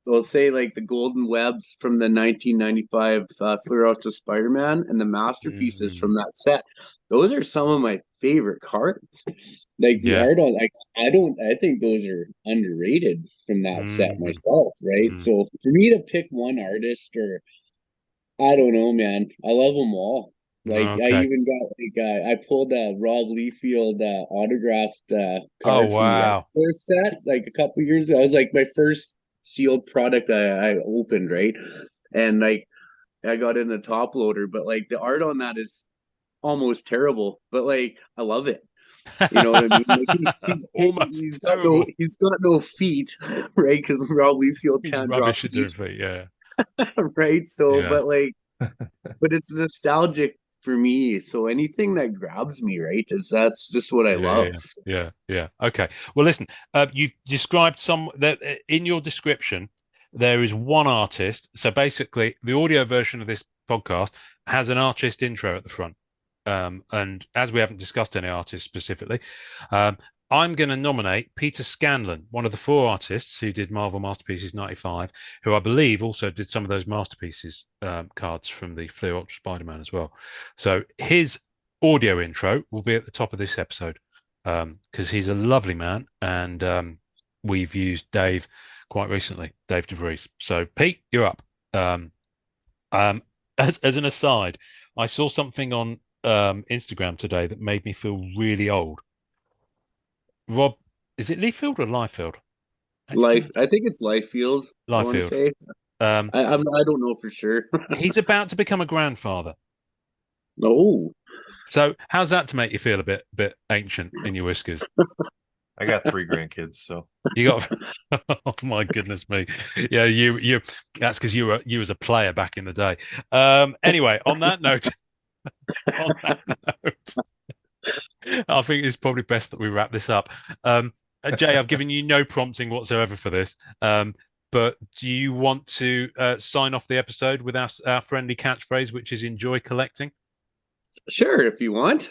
they'll say like the golden webs from the 1995 Clear Out to Spider-Man and the masterpieces Mm, from that set. Those are some of my favorite cards. Like the yeah. art on, like I think those are underrated from that set Mm, myself, right? mm. So for me to pick one artist, or I don't know, man. I love them all. Like I Okay. even got I pulled a Rob Liefeld autographed Oh card from the wow. Wrestler set like a couple years ago. It was like my first sealed product I opened, right? And like I got in a top loader, but like the art on that is almost terrible. But like I love it. You know what I mean? Like Almost terrible. he's got no feet, right? Because Rob Liefeld He's can't drop rubbish at doing feet, feet. Yeah, right? So, yeah. but it's nostalgic for me. So anything that grabs me, right, is that's just what I Yeah, love. yeah, yeah, yeah. Okay. Well, listen, you've described some that in your description, there is one artist. So basically, the audio version of this podcast has an artist intro at the front. And as we haven't discussed any artists specifically, um, I'm going to nominate Peter Scanlan, one of the four artists who did Marvel Masterpieces 95, who I believe also did some of those Masterpieces cards from the Fleer Ultra Spider-Man as well. So his audio intro will be at the top of this episode because he's a lovely man, and we've used Dave quite recently, Dave DeVries. So Pete, you're up. Um, as an aside, I saw something on Instagram today that made me feel really old. Rob, is it Liefeld or Liefeld? Actually, Life, I think it's Liefeld. I want to Liefeld. say. Um, I don't know for sure. he's about to become a grandfather. Oh, So how's that to make you feel a bit ancient in your whiskers? I got 3 grandkids, so You got, oh my goodness me, yeah, you. That's because you was a player back in the day. Anyway, on that note, on that note, I think it's probably best that we wrap this up. Jay, I've given you no prompting whatsoever for this. But do you want to sign off the episode with our friendly catchphrase, which is "enjoy collecting"? sure, if you want.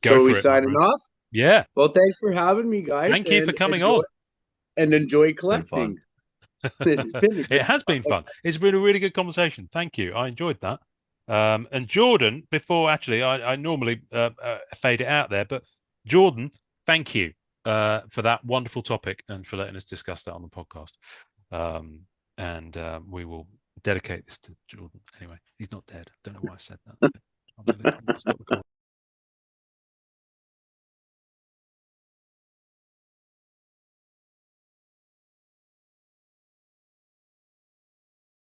So Go are we for it, my signing friend. off? Yeah. Well, thanks for having me, guys, Thank you for coming on. enjoy been fun. collecting. It's been a It good has been time. fun. It's been a really good conversation. Thank you. I enjoyed that. And Jordan, before actually, I normally fade it out there, but Jordan, thank you for that wonderful topic and for letting us discuss that on the podcast. And we will dedicate this to Jordan. Anyway, he's not dead. Don't know why I said that. I'm going to stop recording.